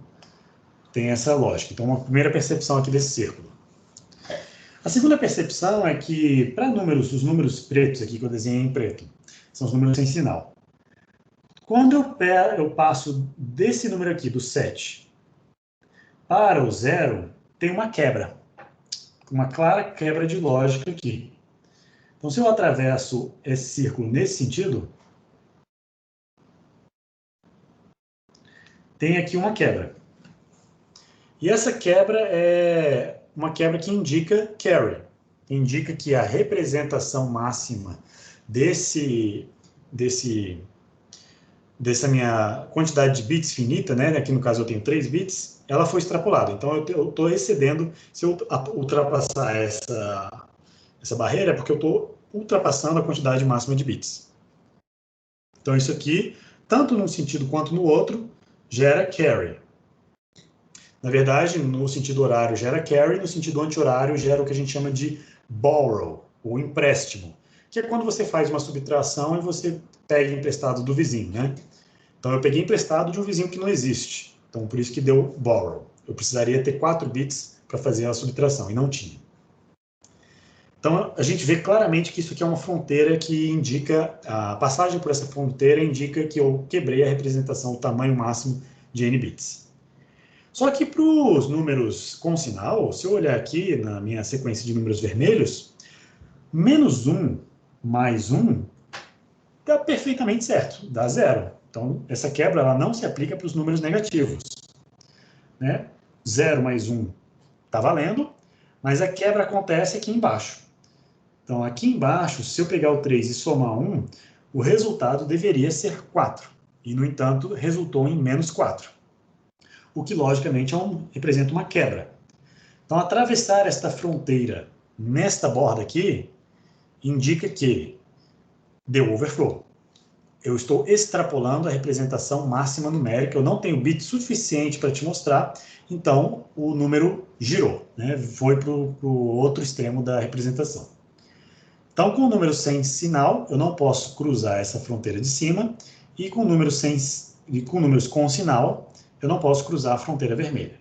tem essa lógica. Então, uma primeira percepção aqui desse círculo. A segunda percepção é que, para os números pretos aqui, que eu desenhei em preto, são os números sem sinal. Quando eu passo desse número aqui, do 7, para o 0, tem uma quebra. Uma clara quebra de lógica aqui. Então, se eu atravesso esse círculo nesse sentido, tem aqui uma quebra. E essa quebra é uma quebra que indica carry. Indica que a representação máxima dessa minha quantidade de bits finita, né? Aqui no caso eu tenho 3 bits, ela foi extrapolada. Então eu estou excedendo, se eu ultrapassar essa barreira, é porque eu estou ultrapassando a quantidade máxima de bits. Então isso aqui, tanto num sentido quanto no outro, gera carry. Na verdade, no sentido horário gera carry, no sentido anti-horário gera o que a gente chama de borrow, ou empréstimo, que é quando você faz uma subtração e você pega emprestado do vizinho, né? Então eu peguei emprestado de um vizinho que não existe, então por isso que deu borrow. Eu precisaria ter 4 bits para fazer a subtração, e não tinha. Então a gente vê claramente que isso aqui é uma fronteira que indica, a passagem por essa fronteira indica que eu quebrei a representação, o tamanho máximo de n bits. Só que para os números com sinal, se eu olhar aqui na minha sequência de números vermelhos, menos 1 mais 1 dá perfeitamente certo, dá 0. Então, essa quebra ela não se aplica para os números negativos. Né? 0 mais 1 está valendo, mas a quebra acontece aqui embaixo. Então, aqui embaixo, se eu pegar o 3 e somar 1, o resultado deveria ser 4. E, no entanto, resultou em menos 4. o que logicamente representa uma quebra. Então, atravessar esta fronteira nesta borda aqui indica que deu overflow. Eu estou extrapolando a representação máxima numérica, eu não tenho bit suficiente para te mostrar, então o número girou, né? Foi para o outro extremo da representação. Então, com o número sem sinal, eu não posso cruzar essa fronteira de cima, e com números com sinal, eu não posso cruzar a fronteira vermelha.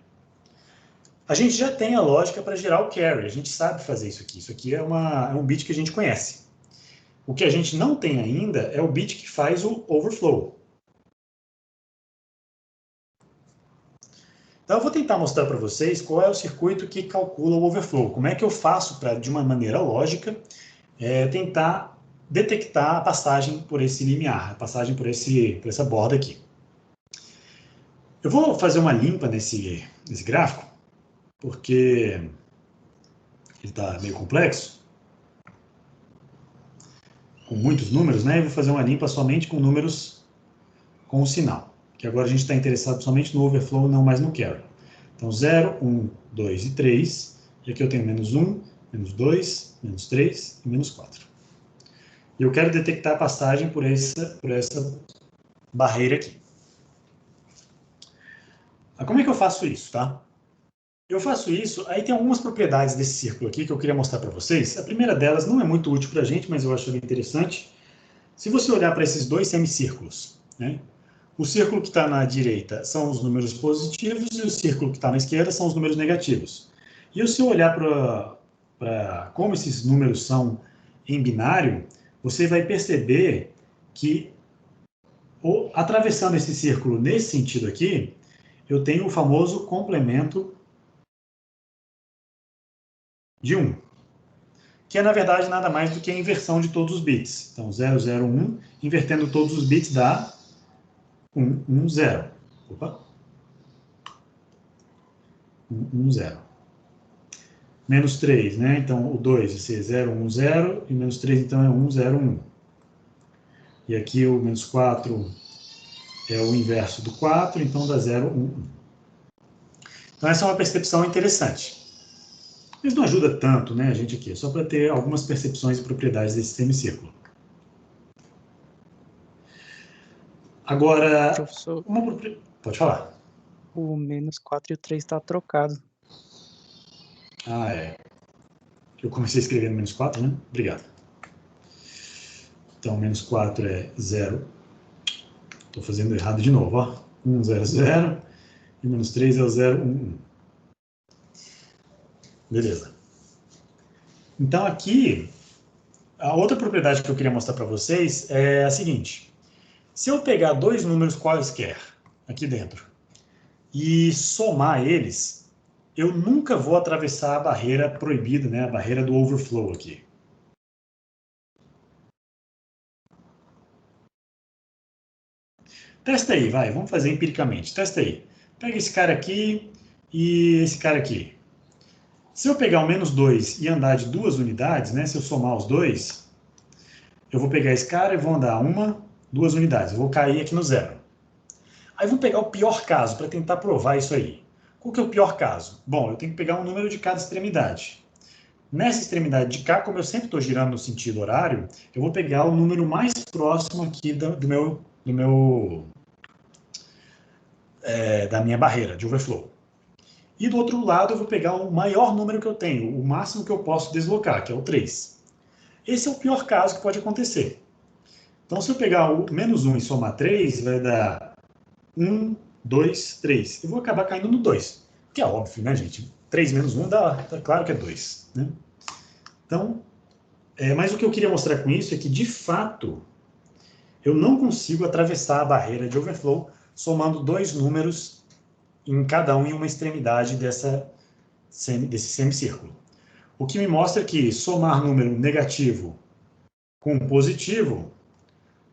A gente já tem a lógica para gerar o carry, a gente sabe fazer isso aqui. Isso aqui é um bit que a gente conhece. O que a gente não tem ainda é o bit que faz o overflow. Então, eu vou tentar mostrar para vocês qual é o circuito que calcula o overflow. Como é que eu faço para, de uma maneira lógica, tentar detectar a passagem por esse limiar, a passagem por essa borda aqui. Eu vou fazer uma limpa nesse gráfico, porque ele está meio complexo, com muitos números, né? Eu vou fazer uma limpa somente com números com o sinal, que agora a gente está interessado somente no overflow, não mais no carry. Então, 0, 1, 2 e 3, e aqui eu tenho menos 1, menos 2, menos 3 e menos 4. E eu quero detectar a passagem por essa barreira aqui. Como é que eu faço isso, tá? Eu faço isso, aí tem algumas propriedades desse círculo aqui que eu queria mostrar para vocês. A primeira delas não é muito útil para a gente, mas eu acho interessante. Se você olhar para esses dois semicírculos, né? O círculo que está na direita são os números positivos e o círculo que está na esquerda são os números negativos. E se eu olhar para como esses números são em binário, você vai perceber que, atravessando esse círculo nesse sentido aqui, eu tenho o famoso complemento de 1, que é, na verdade, nada mais do que a inversão de todos os bits. Então, 0, 0, 1, invertendo todos os bits dá 1, 1, 0. Opa. 1, 1, 0. Menos 3, né? Então, o 2 vai ser 0, 1, 0, e menos 3, então, é 1, 0, 1. E aqui o menos 4 é o inverso do 4, então dá 0, 1, 1. Então, essa é uma percepção interessante. Mas não ajuda tanto, né, a gente aqui, só para ter algumas percepções e propriedades desse semicírculo. Agora, professor, pode falar. O menos 4 e o 3 está trocado. Ah, é. Eu comecei escrevendo menos 4, né? Obrigado. Então, menos 4 é 0. Estou fazendo errado de novo, ó. 1, 0, 0. E menos 3 é o 0, 1, 1. Beleza. Então, aqui, a outra propriedade que eu queria mostrar para vocês é a seguinte. Se eu pegar dois números quaisquer aqui dentro e somar eles, eu nunca vou atravessar a barreira proibida, né? A barreira do overflow aqui. Testa aí, vai, vamos fazer empiricamente. Testa aí. Pega esse cara aqui e esse cara aqui. Se eu pegar o menos 2 e andar de 2 unidades, né? Se eu somar os dois, eu vou pegar esse cara e vou andar 1, 2 unidades. Eu vou cair aqui no 0. Aí vou pegar o pior caso para tentar provar isso aí. Qual que é o pior caso? Bom, eu tenho que pegar um número de cada extremidade. Nessa extremidade de cá, como eu sempre estou girando no sentido horário, eu vou pegar o número mais próximo aqui da minha barreira de overflow. E do outro lado, eu vou pegar o maior número que eu tenho, o máximo que eu posso deslocar, que é o 3. Esse é o pior caso que pode acontecer. Então, se eu pegar o menos 1 e somar 3, vai dar 1, 2, 3. Eu vou acabar caindo no 2, que é óbvio, né, gente? 3 menos 1 dá claro que é 2. Né? Então, mas o que eu queria mostrar com isso é que, de fato, eu não consigo atravessar a barreira de overflow somando dois números em cada um em uma extremidade desse semicírculo. O que me mostra que somar número negativo com positivo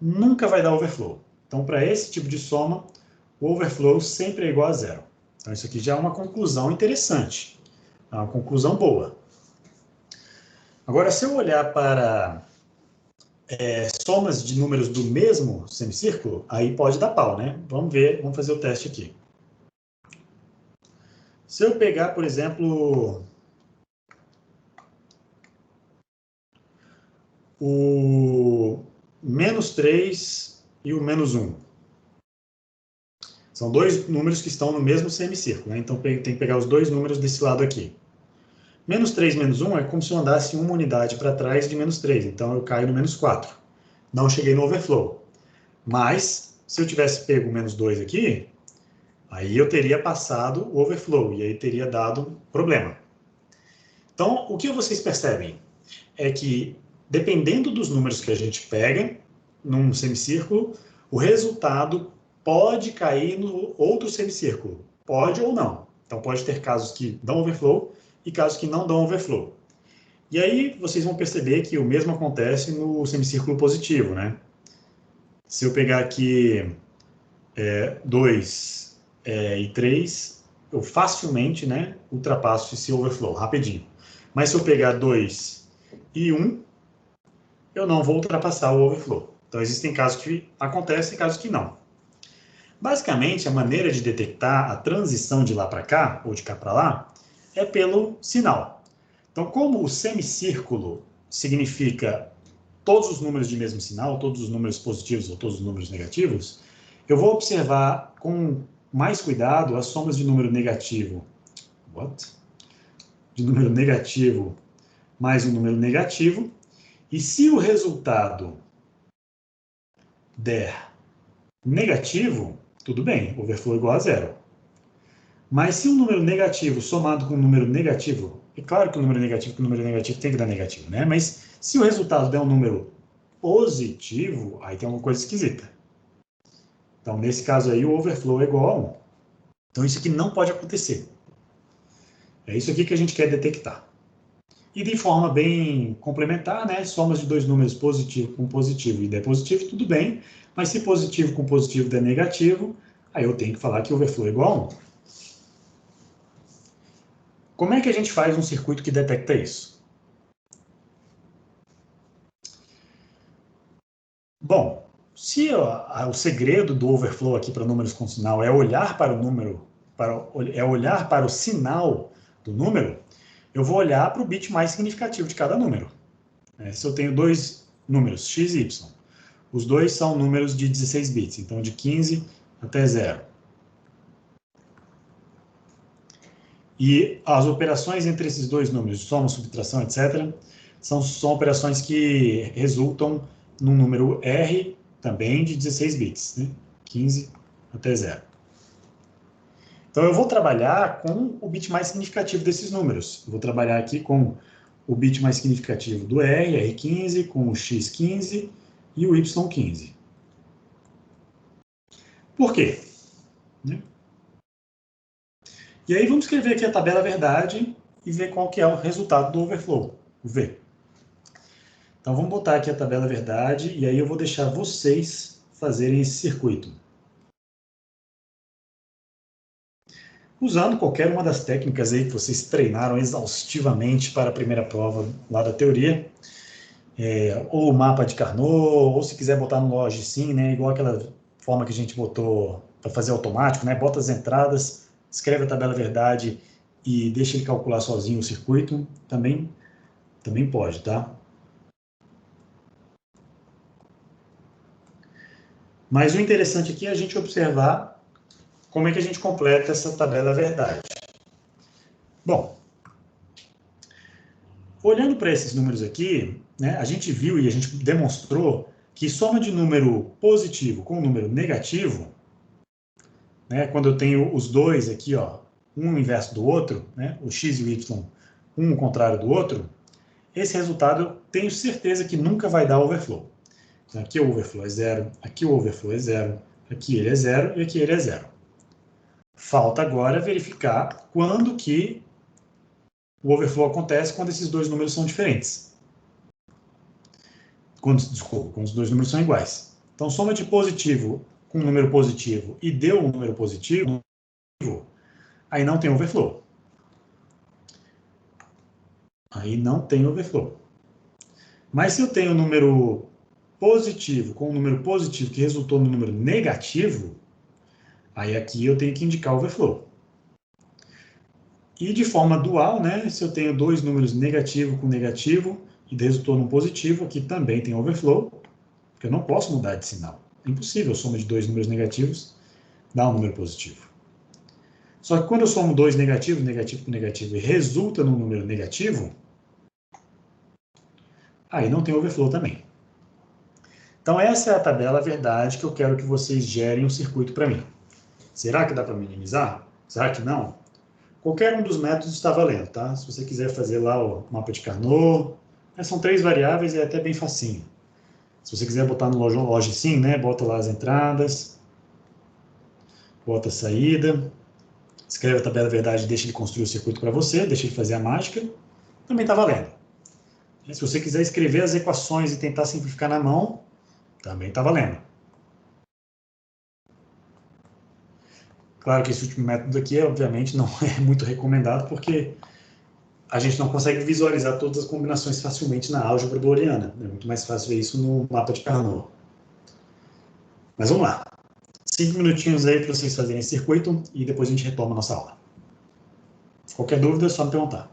nunca vai dar overflow. Então, para esse tipo de soma, o overflow sempre é igual a 0. Então, isso aqui já é uma conclusão interessante. É uma conclusão boa. Agora, se eu olhar para somas de números do mesmo semicírculo, aí pode dar pau, né? Vamos ver, vamos fazer o teste aqui. Se eu pegar, por exemplo, o -3 e o -1. São dois números que estão no mesmo semicírculo, né? Então tem que pegar os dois números desse lado aqui. -3, -1 é como se eu andasse uma unidade para trás de -3, então eu caio no -4. Não cheguei no overflow. Mas, se eu tivesse pego o -2 aqui, aí eu teria passado o overflow, e aí teria dado problema. Então, o que vocês percebem é que, dependendo dos números que a gente pega num semicírculo, o resultado pode cair no outro semicírculo. Pode ou não. Então, pode ter casos que dão overflow e casos que não dão overflow. E aí, vocês vão perceber que o mesmo acontece no semicírculo positivo, né? Se eu pegar aqui 2 e 3, eu facilmente, né, ultrapasso esse overflow, rapidinho. Mas se eu pegar 2 e 1, eu não vou ultrapassar o overflow. Então, existem casos que acontecem e casos que não. Basicamente, a maneira de detectar a transição de lá para cá, ou de cá para lá, é pelo sinal. Então, como o semicírculo significa todos os números de mesmo sinal, todos os números positivos ou todos os números negativos, eu vou observar com mais cuidado as somas de número negativo. De número negativo mais um número negativo. E se o resultado der negativo, tudo bem, overflow igual a zero. Mas se um número negativo somado com um número negativo, é claro que o número negativo tem que dar negativo, né? Mas se o resultado der um número positivo, aí tem alguma coisa esquisita. Então, nesse caso aí, o overflow é igual a 1. Então, isso aqui não pode acontecer. É isso aqui que a gente quer detectar. E de forma bem complementar, né? Somas de dois números positivo com positivo e der positivo, tudo bem. Mas se positivo com positivo der negativo, aí eu tenho que falar que o overflow é igual a 1. Como é que a gente faz um circuito que detecta isso? Bom, se o segredo do overflow aqui para números com sinal é olhar para o número, olhar para o sinal do número, eu vou olhar para o bit mais significativo de cada número. Se eu tenho dois números, x e y, os dois são números de 16 bits, então de 15 até 0. E as operações entre esses dois números, soma, subtração, etc., são operações que resultam num número R, também de 16 bits, né? 15 até 0. Então, eu vou trabalhar com o bit mais significativo desses números. Eu vou trabalhar aqui com o bit mais significativo do R, R15, com o X15 e o Y15. Por quê? E aí vamos escrever aqui a tabela verdade e ver qual que é o resultado do overflow, o V. Então vamos botar aqui a tabela verdade e aí eu vou deixar vocês fazerem esse circuito. Usando qualquer uma das técnicas aí que vocês treinaram exaustivamente para a primeira prova lá da teoria, ou o mapa de Carnot, ou se quiser botar no Logsim, né, igual aquela forma que a gente botou para fazer automático, né, bota as entradas, escreve a tabela verdade e deixa ele calcular sozinho o circuito, também pode, tá? Mas o interessante aqui é a gente observar como é que a gente completa essa tabela verdade. Bom, olhando para esses números aqui, né, a gente viu e a gente demonstrou que soma de número positivo com número negativo, né, quando eu tenho os dois aqui, ó, um inverso do outro, né, o x e o y, um ao contrário do outro, esse resultado eu tenho certeza que nunca vai dar overflow. Então, aqui o overflow é 0, aqui o overflow é 0, aqui ele é 0 e aqui ele é 0. Falta agora verificar quando que o overflow acontece quando esses dois números são diferentes. Quando os dois números são iguais. Então, soma de positivo com um número positivo e deu um número positivo, aí não tem overflow. Aí não tem overflow. Mas se eu tenho um número positivo com um número positivo que resultou no número negativo, aí aqui eu tenho que indicar overflow. E de forma dual, né, se eu tenho dois números negativo com negativo e resultou num positivo, aqui também tem overflow, porque eu não posso mudar de sinal. É impossível a soma de dois números negativos dar um número positivo. Só que quando eu somo dois negativos, negativo com negativo, e resulta num número negativo, aí não tem overflow também. Então essa é a tabela verdade que eu quero que vocês gerem um circuito para mim. Será que dá para minimizar? Será que não? Qualquer um dos métodos está valendo, tá? Se você quiser fazer lá o mapa de Carnot, são 3 variáveis e é até bem facinho. Se você quiser botar no Logicsim, né, bota lá as entradas, bota a saída, escreve a tabela verdade e deixa ele construir o circuito para você, deixa ele fazer a mágica, também está valendo. Se você quiser escrever as equações e tentar simplificar na mão, também está valendo. Claro que esse último método aqui, obviamente, não é muito recomendado, porque a gente não consegue visualizar todas as combinações facilmente na álgebra booleana. É muito mais fácil ver isso no mapa de Carnot. Mas vamos lá. 5 minutinhos aí para vocês fazerem esse circuito e depois a gente retoma a nossa aula. Qualquer dúvida é só me perguntar.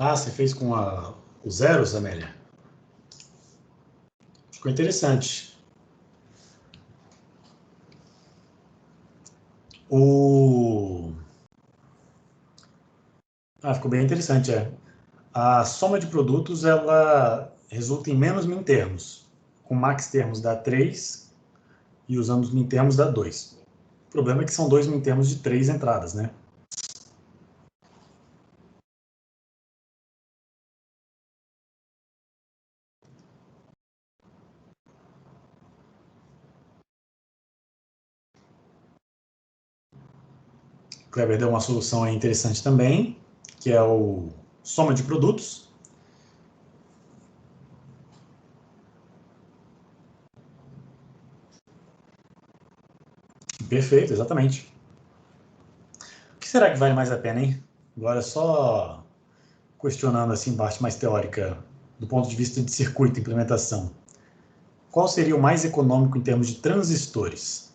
Ah, você fez com os zeros, Amélia? Ficou interessante. Ficou bem interessante, é. A soma de produtos, ela resulta em menos mintermos. Com max termos dá 3 e usando os mintermos dá 2. O problema é que são 2 mintermos de 3 entradas, né? O Kleber deu uma solução aí interessante também, que é o soma de produtos. Perfeito, exatamente. O que será que vale mais a pena, hein? Agora só questionando assim, parte mais teórica, do ponto de vista de circuito e implementação. Qual seria o mais econômico em termos de transistores?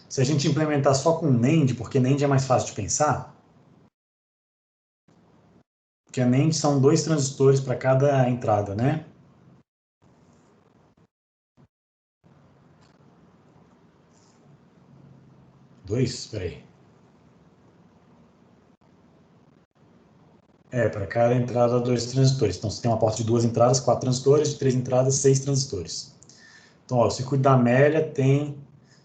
Se a gente implementar só com NAND, porque NAND é mais fácil de pensar, porque a NAND são 2 transistores para cada entrada, né? Dois? Peraí. Para cada entrada, 2 transistores. Então, você tem uma porta de 2 entradas, 4 transistores, de 3 entradas, 6 transistores. Então, ó, o circuito da Amélia tem,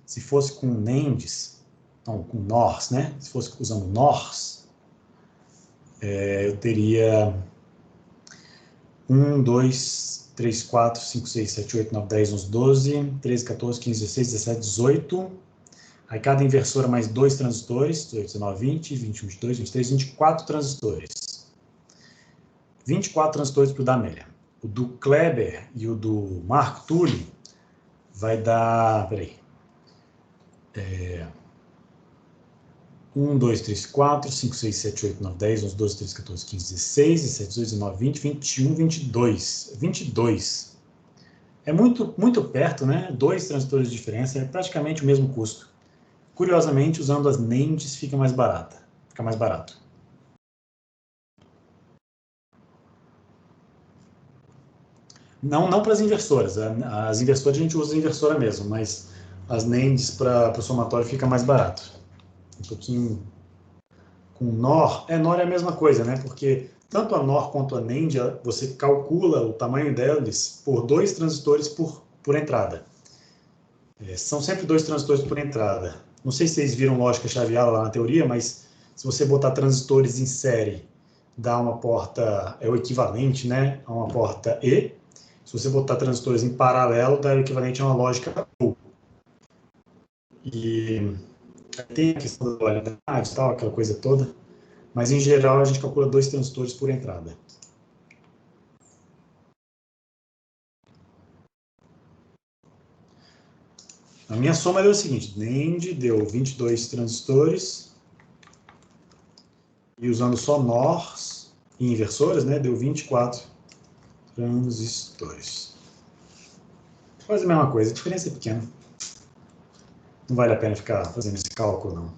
se fosse com NANDs, então, com NORs, né? Se fosse usando NORs, eu teria 1, 2, 3, 4, 5, 6, 7, 8, 9, 10, 11, 12, 13, 14, 15, 16, 17, 18. Aí cada inversora mais 2 transistores, 18, 19, 20, 21, 22, 23, 24 transistores. 24 transistores para o da Amélia. O do Kleber e o do Marco Túlio vai dar, peraí, 1, 2, 3, 4, 5, 6, 7, 8, 9, 10, 11, 12, 13, 14, 15, 16, 17, 18, 19, 20, 21, 22. 22. É muito, muito perto, né? 2 transistores de diferença, é praticamente o mesmo custo. Curiosamente, usando as NANDs fica mais barato. Não para as inversoras. As inversoras a gente usa a inversora mesmo, mas as NANDs para o somatório fica mais barato. Um pouquinho com NOR. NOR é a mesma coisa, né? Porque tanto a NOR quanto a NAND, você calcula o tamanho deles por 2 transistores por entrada. São sempre 2 transistores por entrada. Não sei se vocês viram lógica chaveada lá na teoria, mas se você botar transistores em série, dá uma porta, é o equivalente, né, a uma porta E. Se você botar transistores em paralelo, dá o equivalente a uma lógica U. E tem a questão da dualidade e tal, aquela coisa toda, mas em geral a gente calcula 2 transistores por entrada. A minha soma deu o seguinte, NAND deu 22 transistores, e usando só NORs e inversoras, né, deu 24 transistores. Quase a mesma coisa, a diferença é pequena. Não vale a pena ficar fazendo esse cálculo, não.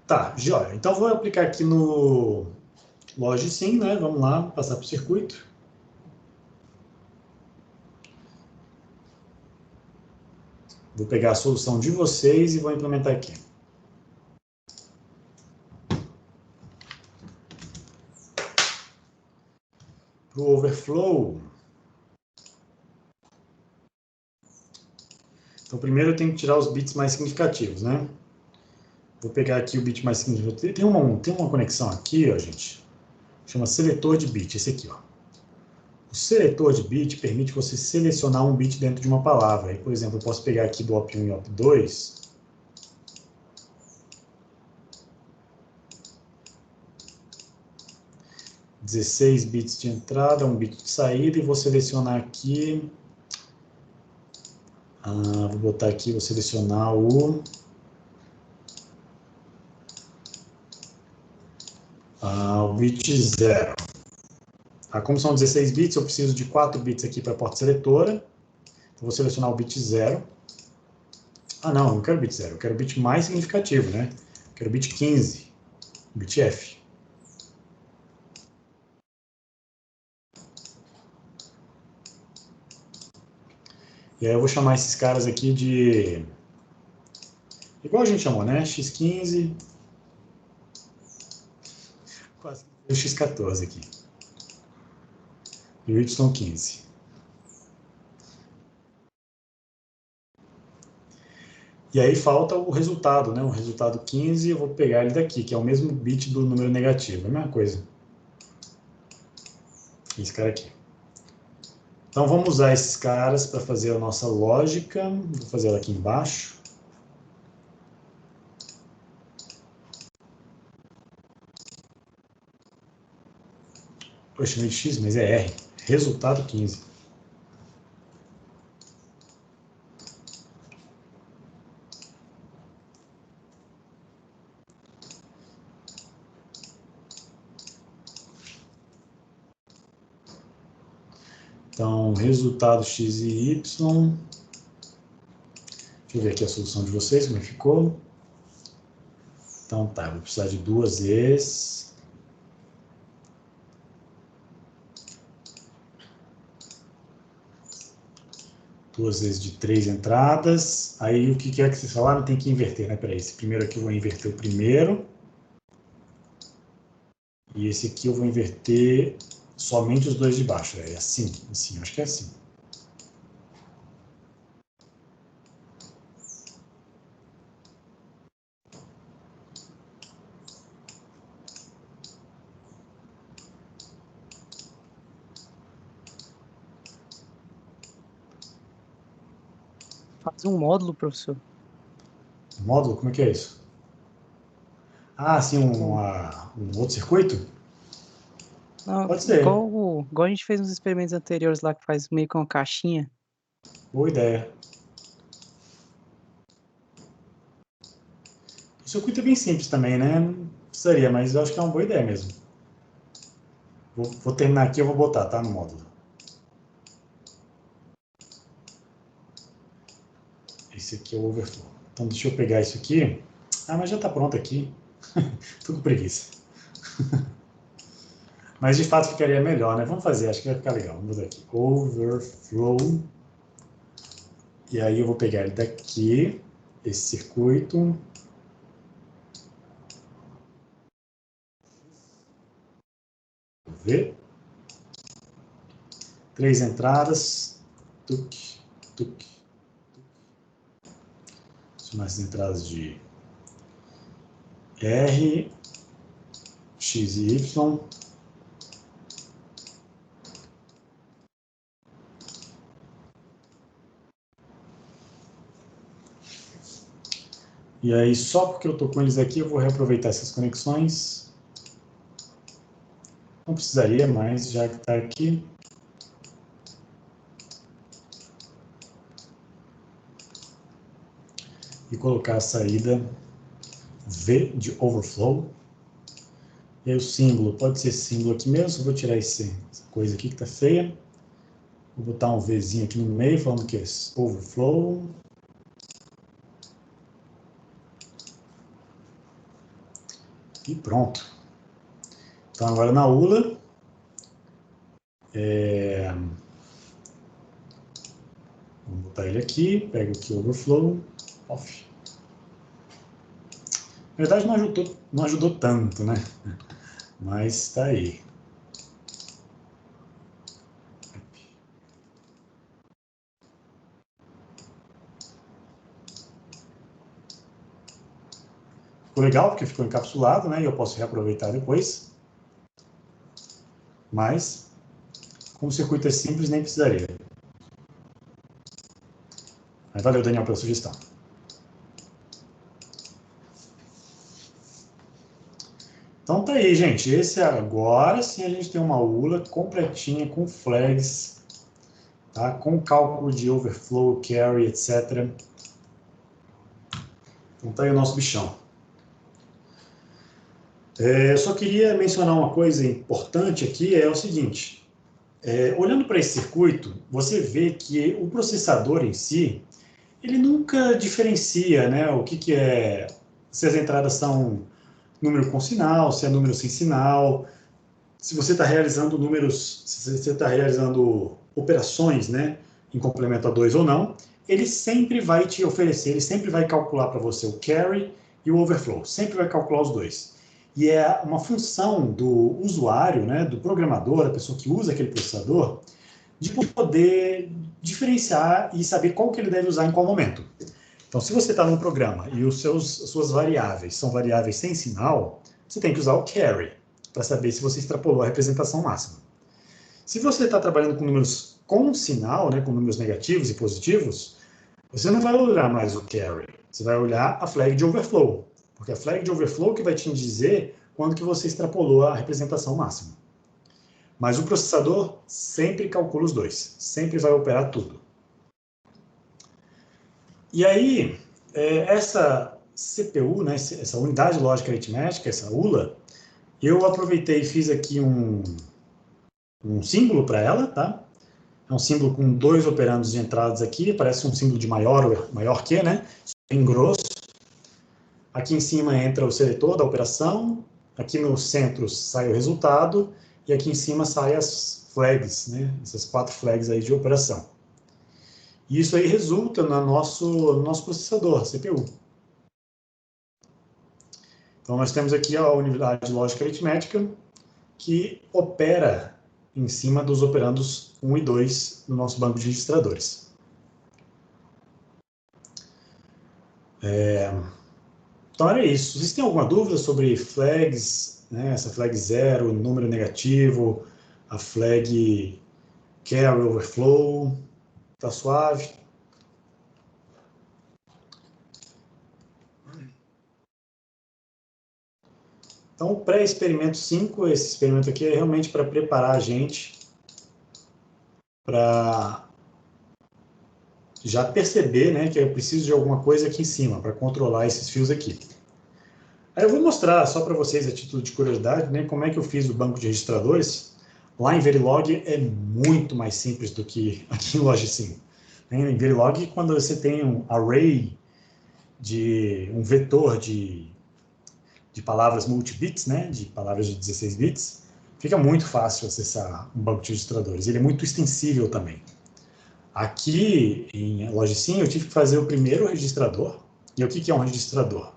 Tá, joia. Então, vou aplicar aqui no Logsim, né? Vamos lá, passar para o circuito. Vou pegar a solução de vocês e vou implementar aqui. Para o overflow. Então, primeiro eu tenho que tirar os bits mais significativos, né? Vou pegar aqui o bit mais significativo. Tem uma conexão aqui, ó, gente. Chama seletor de bit, esse aqui, ó. O seletor de bit permite você selecionar um bit dentro de uma palavra. Aí, por exemplo, eu posso pegar aqui do op1 e op2. (16 bits de entrada, 1 bit de saída, e vou selecionar aqui. Vou botar aqui, vou selecionar o bit 0. Como são 16 bits, eu preciso de 4 bits aqui para a porta seletora. Então, vou selecionar o bit 0. Não quero bit 0, eu quero o bit mais significativo, né? Eu quero o bit 15, bit F. E aí eu vou chamar esses caras aqui de... igual a gente chamou, né? X15. Quase o X14 aqui. E o Y15. E aí falta o resultado, né? O resultado 15, eu vou pegar ele daqui, que é o mesmo bit do número negativo. É a mesma coisa. Esse cara aqui. Então, vamos usar esses caras para fazer a nossa lógica. Vou fazer ela aqui embaixo. Eu chamei de X, mas é R. Resultado 15. Então, resultado X e Y. Deixa eu ver aqui a solução de vocês, como ficou. Então, tá, vou precisar de 2 vezes. Duas vezes de 3 entradas. Aí, o que é que vocês falaram? Tem que inverter, né? Peraí, esse primeiro aqui eu vou inverter o primeiro. E esse aqui eu vou inverter somente os dois de baixo. É assim, acho que é assim. Faz um módulo, professor. Módulo? Como é que é isso? Ah, sim, um outro circuito? Não, Pode ser. igual a gente fez nos experimentos anteriores lá, que faz meio com uma caixinha. Boa ideia. O circuito é bem simples também, né? Não precisaria, mas eu acho que é uma boa ideia mesmo. Vou terminar aqui e eu vou botar, tá? No módulo. Esse aqui é o overflow. Então, deixa eu pegar isso aqui. Ah, mas já está pronto aqui. Tô com preguiça. Mas, de fato, ficaria melhor, né? Vamos fazer, acho que vai ficar legal. Vamos botar aqui. Overflow. E aí eu vou pegar ele daqui, esse circuito. Vou ver. 3 entradas. Tuc, tuc. São as entradas de R, X e Y. E aí, só porque eu estou com eles aqui, eu vou reaproveitar essas conexões. Não precisaria, mas já que está aqui. E colocar a saída V de overflow. E aí o símbolo, pode ser esse símbolo aqui mesmo, eu vou tirar essa coisa aqui que está feia. Vou botar um Vzinho aqui no meio, falando que é overflow. E pronto. Então agora na ULA, vamos botar ele aqui, pego aqui o overflow, off. Na verdade não ajudou tanto, né? Mas está aí. Ficou legal porque ficou encapsulado, né? E eu posso reaproveitar depois. Mas, como o circuito é simples, nem precisaria. Mas valeu, Daniel, pela sugestão. Então tá aí, gente. Esse agora sim a gente tem uma ULA completinha com flags, tá? Com cálculo de overflow, carry, etc. Então tá aí o nosso bichão. Eu só queria mencionar uma coisa importante aqui, é o seguinte. Olhando para esse circuito, você vê que o processador em si, ele nunca diferencia, né, o que é, se as entradas são número com sinal, se é número sem sinal, se você está realizando números, se você está realizando operações, né, em complemento a 2 ou não, ele sempre vai te oferecer, ele sempre vai calcular para você o carry e o overflow, sempre vai calcular os dois. E é uma função do usuário, né, do programador, a pessoa que usa aquele processador, de poder diferenciar e saber qual que ele deve usar em qual momento. Então, se você está num programa e as suas variáveis são variáveis sem sinal, você tem que usar o carry para saber se você extrapolou a representação máxima. Se você está trabalhando com números com sinal, né, com números negativos e positivos, você não vai olhar mais o carry, você vai olhar a flag de overflow, porque a flag de overflow que vai te dizer quando que você extrapolou a representação máxima. Mas o processador sempre calcula os dois, sempre vai operar tudo. E aí, essa CPU, né, essa unidade lógica aritmética, essa ULA, eu aproveitei e fiz aqui um símbolo para ela, tá? É um símbolo com 2 operandos de entradas aqui, parece um símbolo de maior que, né? Bem grosso. Aqui em cima entra o seletor da operação, aqui no centro sai o resultado, e aqui em cima saem as flags, né? Essas 4 flags aí de operação. E isso aí resulta no nosso processador, CPU. Então, nós temos aqui a unidade lógica aritmética, que opera em cima dos operandos 1 e 2 no nosso banco de registradores. Então, era isso. Vocês têm alguma dúvida sobre flags, né? Essa flag 0, número negativo, a flag carry overflow? Tá suave? Então, o pré-experimento 5, esse experimento aqui é realmente para preparar a gente para já perceber, né, que eu preciso de alguma coisa aqui em cima para controlar esses fios aqui. Aí eu vou mostrar só para vocês, a título de curiosidade, né, como é que eu fiz o banco de registradores. Lá em Verilog é muito mais simples do que aqui em Logicsim. Em Verilog, quando você tem um array, um vetor de palavras multibits, né, de palavras de 16 bits, fica muito fácil acessar um banco de registradores. Ele é muito extensível também. Aqui em Logicsim eu tive que fazer o primeiro registrador. E o que é um registrador?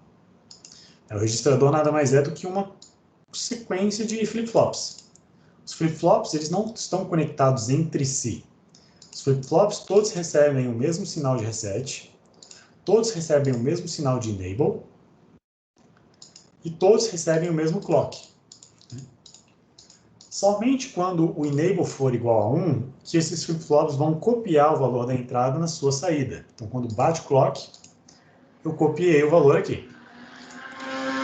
O registrador nada mais é do que uma sequência de flip-flops. Os flip-flops eles não estão conectados entre si. Os flip-flops todos recebem o mesmo sinal de reset, todos recebem o mesmo sinal de enable e todos recebem o mesmo clock. Somente quando o enable for igual a 1, que esses flip-flops vão copiar o valor da entrada na sua saída. Então, quando bate o clock, eu copiei o valor aqui.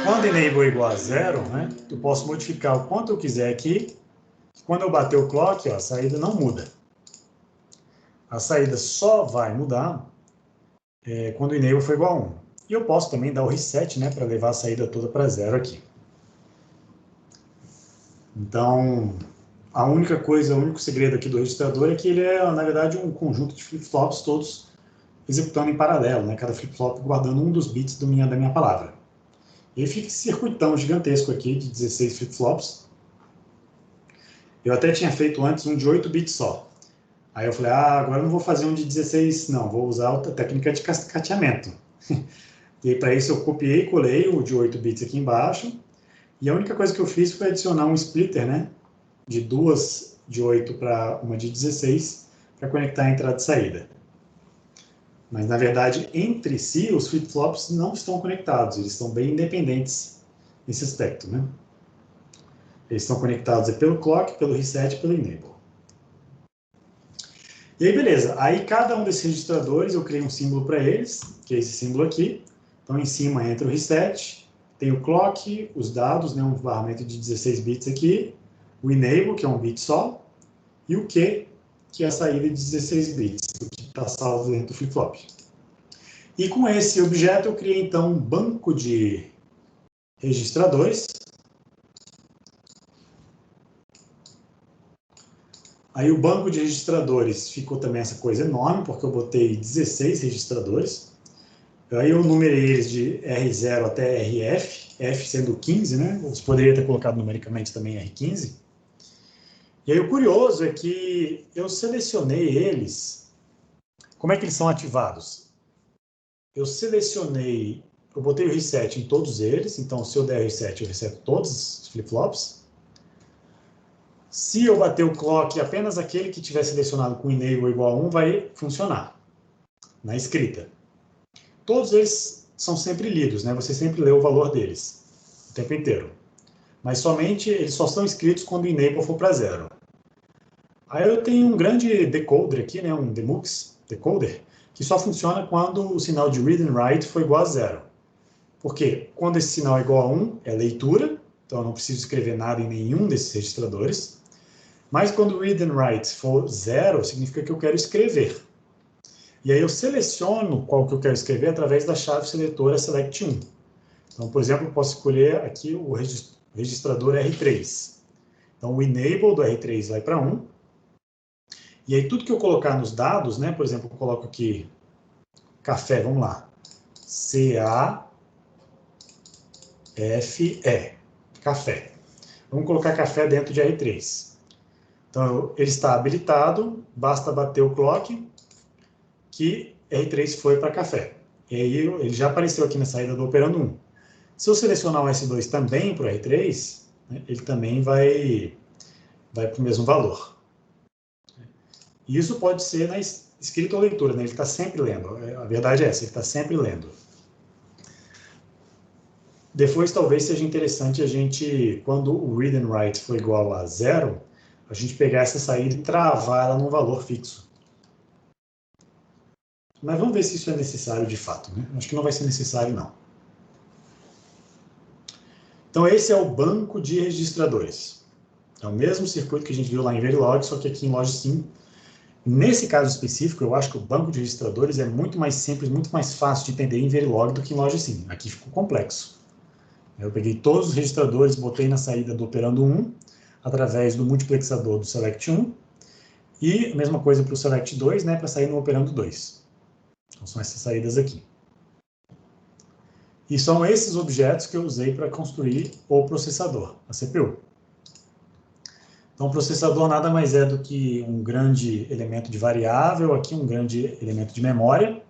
Quando enable é igual a 0, né, eu posso modificar o quanto eu quiser aqui. Quando eu bater o clock, ó, a saída não muda. A saída só vai mudar quando o enable for igual a 1. E eu posso também dar o reset, né, para levar a saída toda para 0 aqui. Então, a única coisa, o único segredo aqui do registrador é que ele é, na verdade, um conjunto de flip-flops todos executando em paralelo, né? Cada flip-flop guardando um dos bits da minha palavra. E aí fica esse circuitão gigantesco aqui de 16 flip-flops. Eu até tinha feito antes um de 8 bits só. Aí eu falei, agora eu não vou fazer um de 16, não, vou usar a técnica de cascateamento. E para isso eu copiei e colei o de 8 bits aqui embaixo. E a única coisa que eu fiz foi adicionar um splitter, né? De duas de 8 para uma de 16, para conectar a entrada e saída. Mas, na verdade, entre si, os flip-flops não estão conectados, eles estão bem independentes nesse aspecto, né? Eles estão conectados pelo clock, pelo reset e pelo enable. E aí, beleza. Aí, cada um desses registradores, eu criei um símbolo para eles, que é esse símbolo aqui. Então, em cima entra o reset, tem o clock, os dados, né, um barramento de 16 bits aqui, o enable, que é um bit só, e o Q, que é a saída de 16 bits, que está salvo dentro do flip-flop. E com esse objeto eu criei, então, um banco de registradores. Aí o banco de registradores ficou também essa coisa enorme, porque eu botei 16 registradores. Aí eu numerei eles de R0 até RF, F sendo 15, né? Eu poderia ter colocado numericamente também R15. E aí o curioso é que eu selecionei eles. Como é que eles são ativados? Eu botei o reset em todos eles, então se eu der reset, eu reseto todos os flip-flops. Se eu bater o clock, apenas aquele que tiver selecionado com enable igual a 1 vai funcionar na escrita. Todos eles são sempre lidos, né? Você sempre lê o valor deles o tempo inteiro. Mas somente eles só são escritos quando o enable for para 0. Aí eu tenho um grande decoder aqui, né? Um demux decoder, que só funciona quando o sinal de read and write for igual a 0. Porque quando esse sinal é igual a 1, é leitura, então eu não preciso escrever nada em nenhum desses registradores. Mas quando read and write for 0, significa que eu quero escrever. E aí eu seleciono qual que eu quero escrever através da chave seletora select1. Então, por exemplo, eu posso escolher aqui o registrador R3. Então, o enable do R3 vai para 1. E aí tudo que eu colocar nos dados, né, por exemplo, eu coloco aqui café, vamos lá. C-A-F-E, café. Vamos colocar café dentro de R3. Então, ele está habilitado, basta bater o clock, que R3 foi para café. E aí, ele já apareceu aqui na saída do operando 1. Se eu selecionar o S2 também para o R3, né, ele também vai para o mesmo valor. E isso pode ser na escrita ou leitura, né? Ele está sempre lendo. A verdade é essa, ele está sempre lendo. Depois, talvez seja interessante a gente, quando o read and write for igual a 0, a gente pegar essa saída e travar ela num valor fixo. Mas vamos ver se isso é necessário de fato, né? Acho que não vai ser necessário, não. Então, esse é o banco de registradores. É o mesmo circuito que a gente viu lá em Verilog, só que aqui em Logsim. Nesse caso específico, eu acho que o banco de registradores é muito mais simples, muito mais fácil de entender em Verilog do que em Logsim. Aqui ficou complexo. Eu peguei todos os registradores, botei na saída do operando 1, através do multiplexador do select 1, e a mesma coisa para o select 2, né, para sair no operando 2. Então, são essas saídas aqui. E são esses objetos que eu usei para construir o processador, a CPU. Então, o processador nada mais é do que um grande elemento de variável, aqui um grande elemento de memória.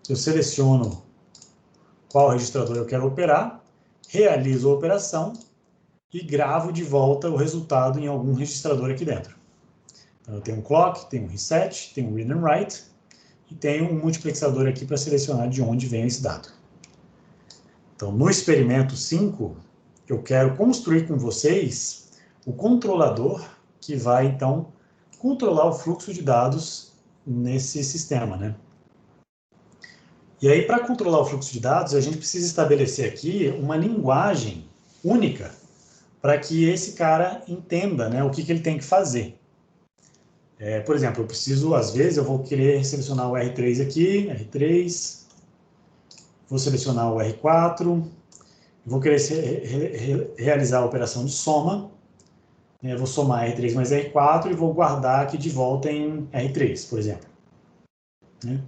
Eu seleciono qual registrador eu quero operar, realizo a operação e gravo de volta o resultado em algum registrador aqui dentro. Então, eu tenho um clock, tenho um reset, tenho um read and write e tenho um multiplexador aqui para selecionar de onde vem esse dado. Então, no experimento 5, eu quero construir com vocês o controlador que vai, então, controlar o fluxo de dados nesse sistema, né? E aí, para controlar o fluxo de dados, a gente precisa estabelecer aqui uma linguagem única para que esse cara entenda, né, o que ele tem que fazer. Por exemplo, eu preciso, às vezes, eu vou querer selecionar o R3 aqui, R3, vou selecionar o R4, vou querer realizar a operação de soma, eu vou somar R3 mais R4 e vou guardar aqui de volta em R3, por exemplo.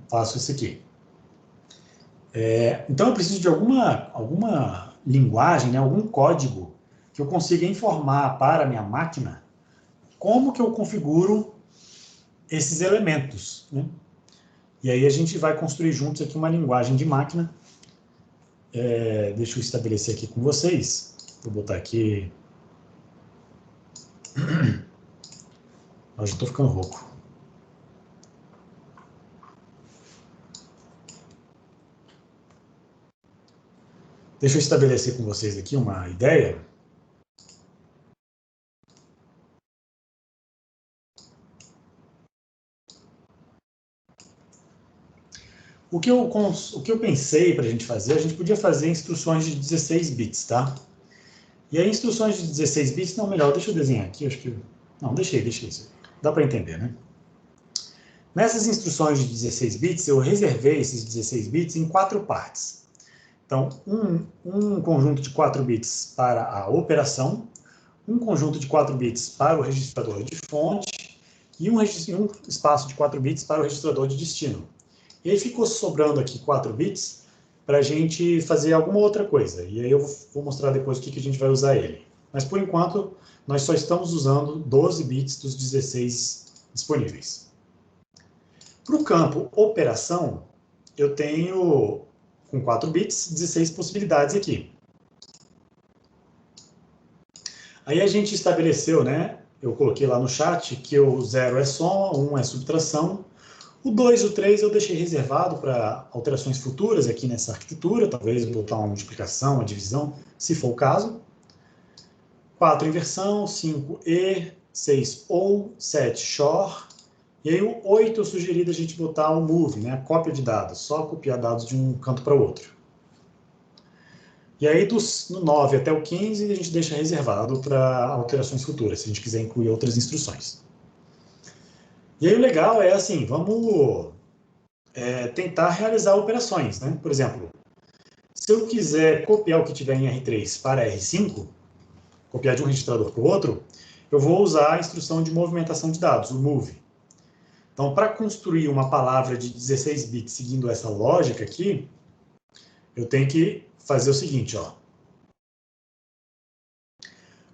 Faço isso aqui. Então, eu preciso de alguma linguagem, né, algum código que eu consiga informar para a minha máquina como que eu configuro esses elementos, né? E aí a gente vai construir juntos aqui uma linguagem de máquina. Deixa eu estabelecer aqui com vocês. Vou botar aqui... Eu já estou ficando rouco. Deixa eu estabelecer com vocês aqui uma ideia. O que eu pensei para a gente fazer, a gente podia fazer instruções de 16 bits, tá? E aí, instruções de 16 bits, não, melhor, deixa eu desenhar aqui, acho que... Não, deixei isso. Dá para entender, né? Nessas instruções de 16 bits, eu reservei esses 16 bits em 4 partes. Então, um conjunto de 4 bits para a operação, um conjunto de 4 bits para o registrador de fonte e um espaço de 4 bits para o registrador de destino. E aí ficou sobrando aqui 4 bits para a gente fazer alguma outra coisa. E aí eu vou mostrar depois o que a gente vai usar ele. Mas, por enquanto, nós só estamos usando 12 bits dos 16 disponíveis. Para o campo operação, eu tenho, com 4 bits, 16 possibilidades aqui. Aí a gente estabeleceu, né? Eu coloquei lá no chat que o 0 é soma, 1 é subtração. O 2 e o 3 eu deixei reservado para alterações futuras aqui nessa arquitetura, talvez botar uma multiplicação, uma divisão, se for o caso. 4 inversão, 5 e, 6 ou, 7 shor. E aí o 8 eu sugeri da gente botar o move, né, a cópia de dados, só copiar dados de um canto para o outro. E aí do 9 até o 15 a gente deixa reservado para alterações futuras, se a gente quiser incluir outras instruções. E aí o legal é assim, vamos tentar realizar operações, né? Por exemplo, se eu quiser copiar o que tiver em R3 para R5, copiar de um registrador para o outro, eu vou usar a instrução de movimentação de dados, o move. Então, para construir uma palavra de 16 bits seguindo essa lógica aqui, eu tenho que fazer o seguinte, ó.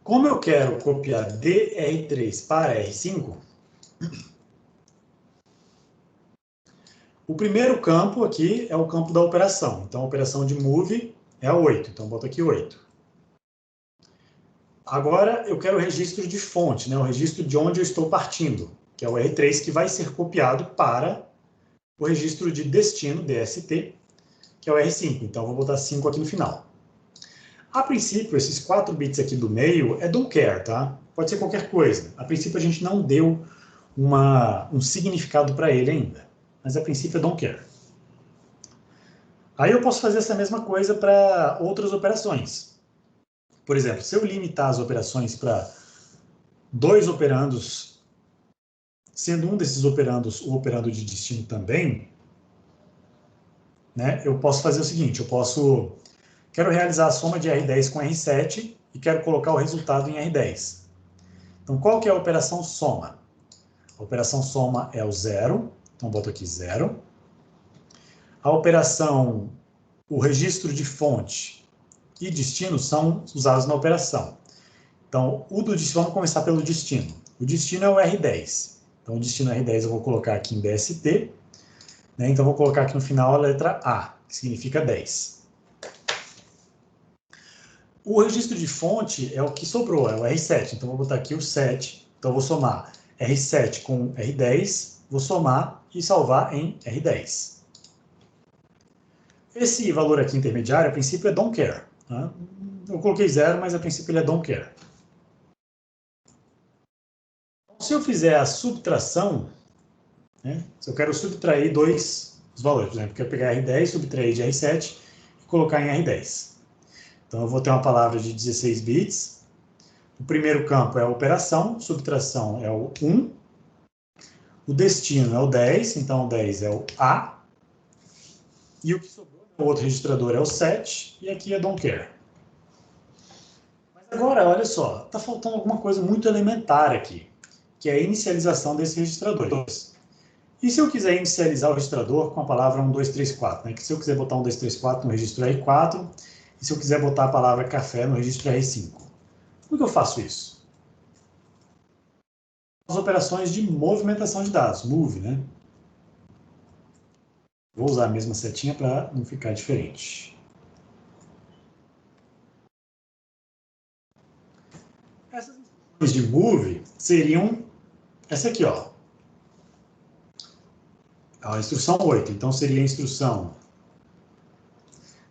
Como eu quero copiar de R3 para R5, o primeiro campo aqui é o campo da operação. Então, a operação de move é a 8. Então, boto aqui 8. Agora, eu quero o registro de fonte, né? O registro de onde eu estou partindo, que é o R3, que vai ser copiado para o registro de destino, DST, que é o R5. Então, eu vou botar 5 aqui no final. A princípio, esses 4 bits aqui do meio é don't care, tá? Pode ser qualquer coisa. A princípio, a gente não deu um significado para ele ainda. Mas a princípio é don't care. Aí eu posso fazer essa mesma coisa para outras operações. Por exemplo, se eu limitar as operações para 2 operandos, sendo um desses operandos o operando de destino também, né, eu posso fazer o seguinte, quero realizar a soma de R10 com R7 e quero colocar o resultado em R10. Então, qual que é a operação soma? A operação soma é o 0, então boto aqui 0. A operação, o registro de fonte e destino são usados na operação. Então, vamos começar pelo destino. O destino é o R10. Então, o destino R10 eu vou colocar aqui em DST. Né? Então, vou colocar aqui no final a letra A, que significa 10. O registro de fonte é o que sobrou, é o R7. Então, vou botar aqui o 7. Então, vou somar R7 com R10, vou somar e salvar em R10. Esse valor aqui intermediário, a princípio, é don't care. Tá? Eu coloquei 0, mas a princípio ele é don't care. Se eu fizer a subtração, né, se eu quero subtrair os valores, por exemplo, eu quero pegar R10, subtrair de R7 e colocar em R10. Então, eu vou ter uma palavra de 16 bits. O primeiro campo é a operação, subtração é o 1. O destino é o 10, então o 10 é o A. E o que sobrou, o outro registrador é o 7, e aqui é don't care. Mas agora, olha só, está faltando alguma coisa muito elementar aqui, que é a inicialização desse registrador. E se eu quiser inicializar o registrador com a palavra 1, 2, 3, 4? Né? Que se eu quiser botar 1, 2, 3, 4 no registro R4, e se eu quiser botar a palavra café no registro R5? Como que eu faço isso? As operações de movimentação de dados, move, né? Vou usar a mesma setinha para não ficar diferente. Essas instruções de move seriam essa aqui, ó. A instrução 8. Então, seria a instrução...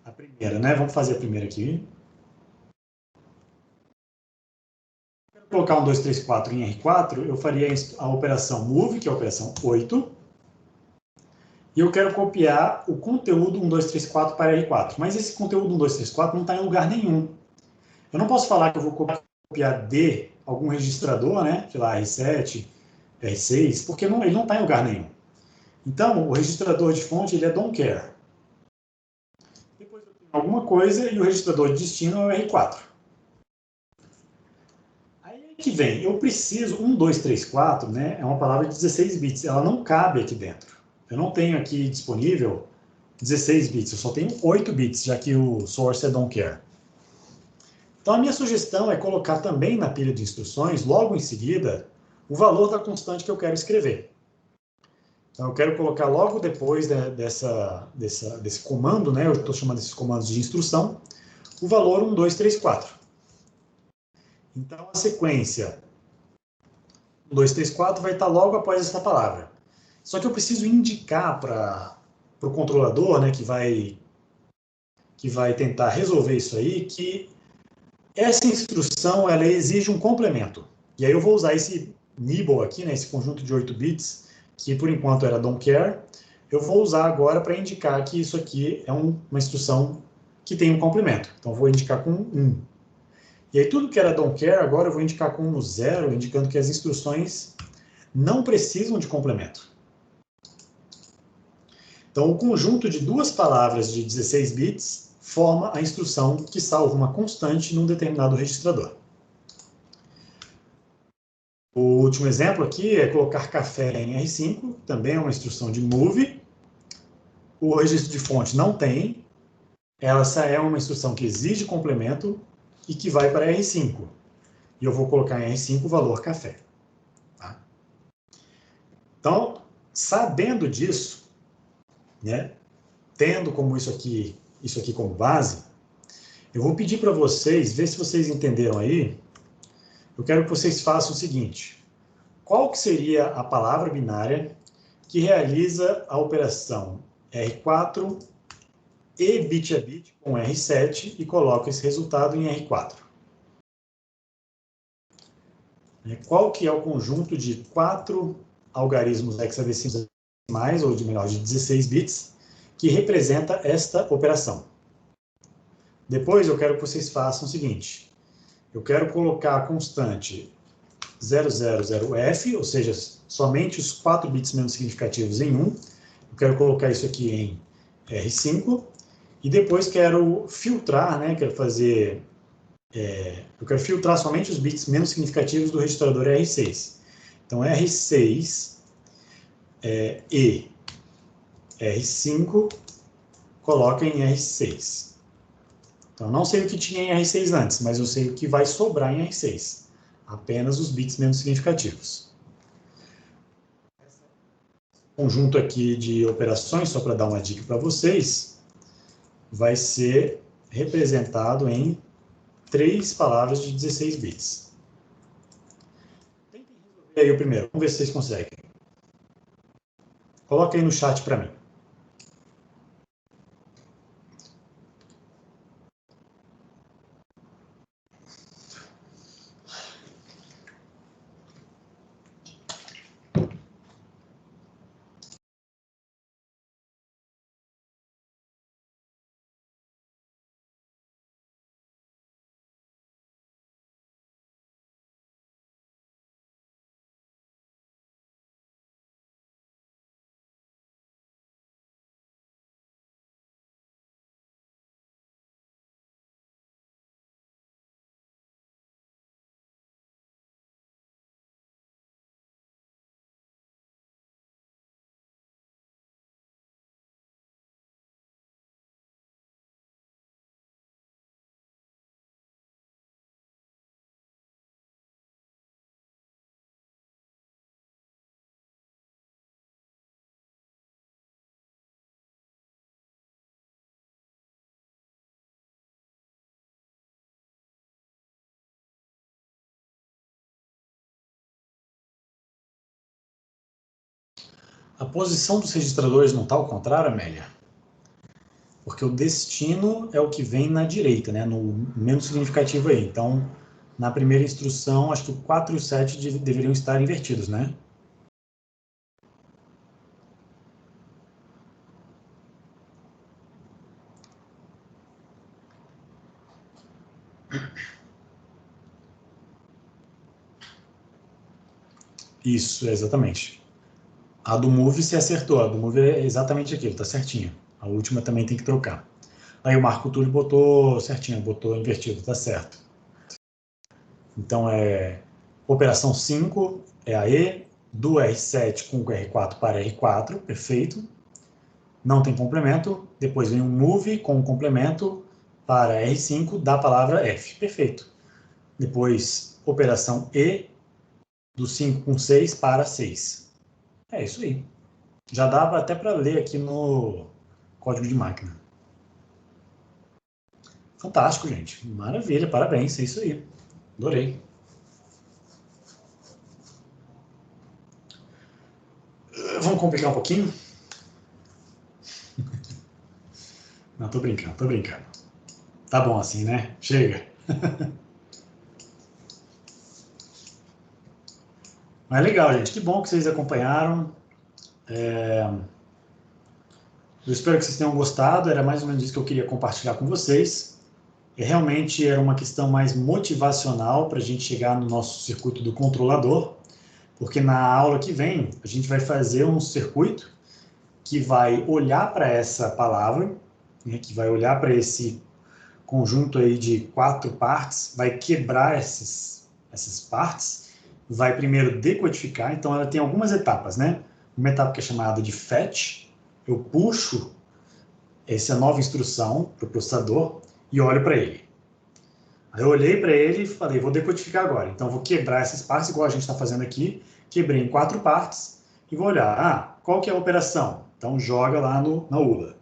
A primeira, né? Vamos fazer a primeira aqui. Quero colocar 1, 2, 3, 4 em R4, eu faria a operação move, que é a operação 8. E eu quero copiar o conteúdo 1, 2, 3, 4 para R4. Mas esse conteúdo 1, 2, 3, 4 não está em lugar nenhum. Eu não posso falar que eu vou copiar de algum registrador, né? Sei lá, R7, R6, porque ele não está em lugar nenhum. Então, o registrador de fonte, ele é don't care. Depois eu tenho alguma coisa e o registrador de destino é o R4. Aí que vem, eu preciso, 1, 2, 3, 4, né? É uma palavra de 16 bits, ela não cabe aqui dentro. Eu não tenho aqui disponível 16 bits, eu só tenho 8 bits, já que o source é don't care. Então, a minha sugestão é colocar também na pilha de instruções, logo em seguida, o valor da constante que eu quero escrever. Então, eu quero colocar logo depois desse comando, né? Eu estou chamando esses comandos de instrução, o valor 1, 2, 3, 4. Então, a sequência 1, 2, 3, 4 vai estar logo após essa palavra. Só que eu preciso indicar para o controlador, né, que vai tentar resolver isso aí, que essa instrução ela exige um complemento. E aí eu vou usar esse nibble aqui, né, esse conjunto de 8 bits, que por enquanto era don't care, eu vou usar agora para indicar que isso aqui é uma instrução que tem um complemento. Então eu vou indicar com 1. E aí tudo que era don't care, agora eu vou indicar com 1 0, indicando que as instruções não precisam de complemento. Então, o conjunto de duas palavras de 16 bits forma a instrução que salva uma constante num determinado registrador. O último exemplo aqui é colocar café em R5, também é uma instrução de move. O registro de fonte não tem, essa é uma instrução que exige complemento e que vai para R5. E eu vou colocar em R5 o valor café. Tá? Então, sabendo disso, né, tendo como isso aqui como base, eu vou pedir para vocês, ver se vocês entenderam aí, eu quero que vocês façam o seguinte, qual que seria a palavra binária que realiza a operação R4 e bit a bit com R7 e coloca esse resultado em R4? Qual que é o conjunto de 4 algarismos hexadecimais, ou de 16 bits, que representa esta operação? Depois eu quero que vocês façam o seguinte, eu quero colocar a constante 000F, ou seja, somente os 4 bits menos significativos em 1. Eu quero colocar isso aqui em R5. E depois quero filtrar, né? Quero fazer... eu quero filtrar somente os bits menos significativos do registrador R6. Então, R6 e R5 coloca em R6. Então, não sei o que tinha em R6 antes, mas eu sei o que vai sobrar em R6. Apenas os bits menos significativos. Conjunto aqui de operações, só para dar uma dica para vocês, vai ser representado em 3 palavras de 16 bits. Tentem resolver aí o primeiro. Vamos ver se vocês conseguem. Coloca aí no chat para mim. A posição dos registradores não está ao contrário, Amélia? Porque o destino é o que vem na direita, né? No menos significativo aí. Então, na primeira instrução, acho que o 4 e o 7 deveriam estar invertidos, né? Isso, exatamente. A do move se acertou, a do move é exatamente aquilo, tá certinho. A última também tem que trocar. Aí o Marco Túlio botou certinho, botou invertido, tá certo. Então operação 5 é a E, do R7 com o R4 para R4, perfeito. Não tem complemento, depois vem um move com um complemento para R5 da palavra F, perfeito. Depois, operação E, do 5 com 6 para 6. É isso aí. Já dava até para ler aqui no código de máquina. Fantástico, gente. Maravilha, parabéns, é isso aí. Adorei. Vamos complicar um pouquinho? Não, tô brincando, tô brincando. Tá bom assim, né? Chega. Mas legal, gente. Que bom que vocês acompanharam. Eu espero que vocês tenham gostado. Era mais ou menos isso que eu queria compartilhar com vocês. E realmente era uma questão mais motivacional para a gente chegar no nosso circuito do controlador, porque na aula que vem a gente vai fazer um circuito que vai olhar para essa palavra, né, que vai olhar para esse conjunto aí de 4 partes, vai quebrar essas partes, vai primeiro decodificar. Então ela tem algumas etapas, né? Uma etapa que é chamada de fetch, eu puxo essa nova instrução para o processador e olho para ele. Aí eu olhei para ele e falei, vou decodificar agora. Então vou quebrar essas partes, igual a gente está fazendo aqui, quebrei em 4 partes e vou olhar, qual que é a operação? Então joga lá na ULA.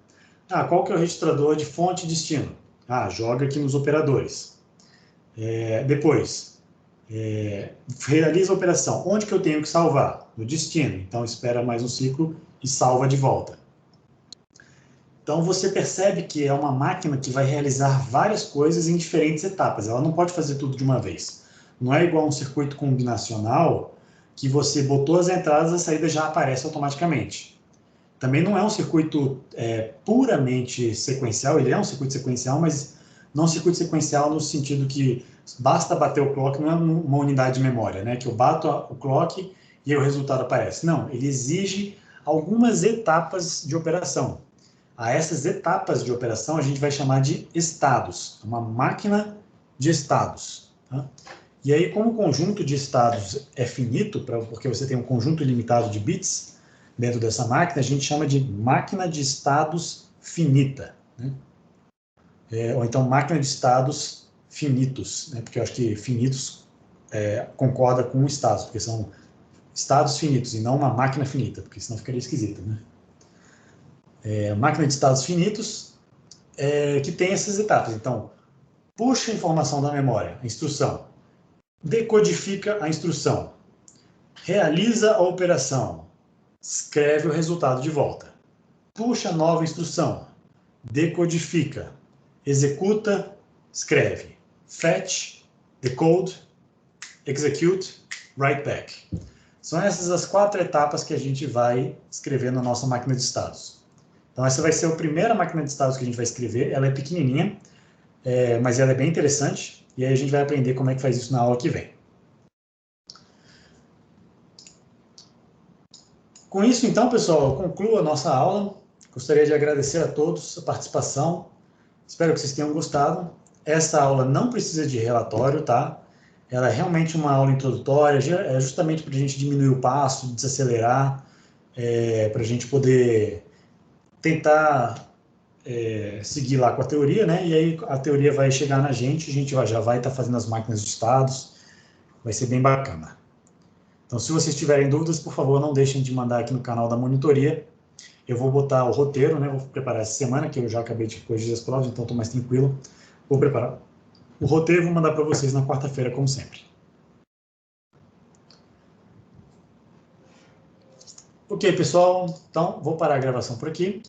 Qual que é o registrador de fonte e destino? Joga aqui nos operadores. Depois, realiza a operação. Onde que eu tenho que salvar? No destino. Então espera mais um ciclo e salva de volta. Então você percebe que é uma máquina que vai realizar várias coisas em diferentes etapas. Ela não pode fazer tudo de uma vez. Não é igual um circuito combinacional que você botou as entradas, a saída já aparece automaticamente. Também não é um circuito puramente sequencial. Ele é um circuito sequencial, mas não um circuito sequencial no sentido que basta bater o clock, não é uma unidade de memória, né? Que eu bato o clock e aí o resultado aparece. Não, ele exige algumas etapas de operação. A essas etapas de operação a gente vai chamar de estados, uma máquina de estados. Tá? E aí, como o conjunto de estados é finito, porque você tem um conjunto ilimitado de bits dentro dessa máquina, a gente chama de máquina de estados finita. Né? Ou então máquina de estados finitos, né? Porque eu acho que finitos concorda com estados, porque são estados finitos e não uma máquina finita, porque senão ficaria esquisito. Né? Máquina de estados finitos que tem essas etapas. Então, puxa a informação da memória, a instrução, decodifica a instrução, realiza a operação, escreve o resultado de volta, puxa a nova instrução, decodifica, executa, escreve, fetch, decode, execute, write back. São essas as 4 etapas que a gente vai escrever na nossa máquina de estados. Então, essa vai ser a primeira máquina de estados que a gente vai escrever. Ela é pequenininha, mas ela é bem interessante. E aí a gente vai aprender como é que faz isso na aula que vem. Com isso, então, pessoal, eu concluo a nossa aula. Gostaria de agradecer a todos a participação. Espero que vocês tenham gostado. Essa aula não precisa de relatório, tá? Ela é realmente uma aula introdutória, é justamente para a gente diminuir o passo, desacelerar, para a gente poder tentar seguir lá com a teoria, né? E aí a teoria vai chegar na gente, a gente já vai estar fazendo as máquinas de estados, vai ser bem bacana. Então, se vocês tiverem dúvidas, por favor, não deixem de mandar aqui no canal da monitoria. Eu vou botar o roteiro, né? Vou preparar essa semana, que eu já acabei de corrigir as provas, então estou mais tranquilo. Vou preparar o roteiro e vou mandar para vocês na quarta-feira, como sempre. Ok, pessoal, então vou parar a gravação por aqui.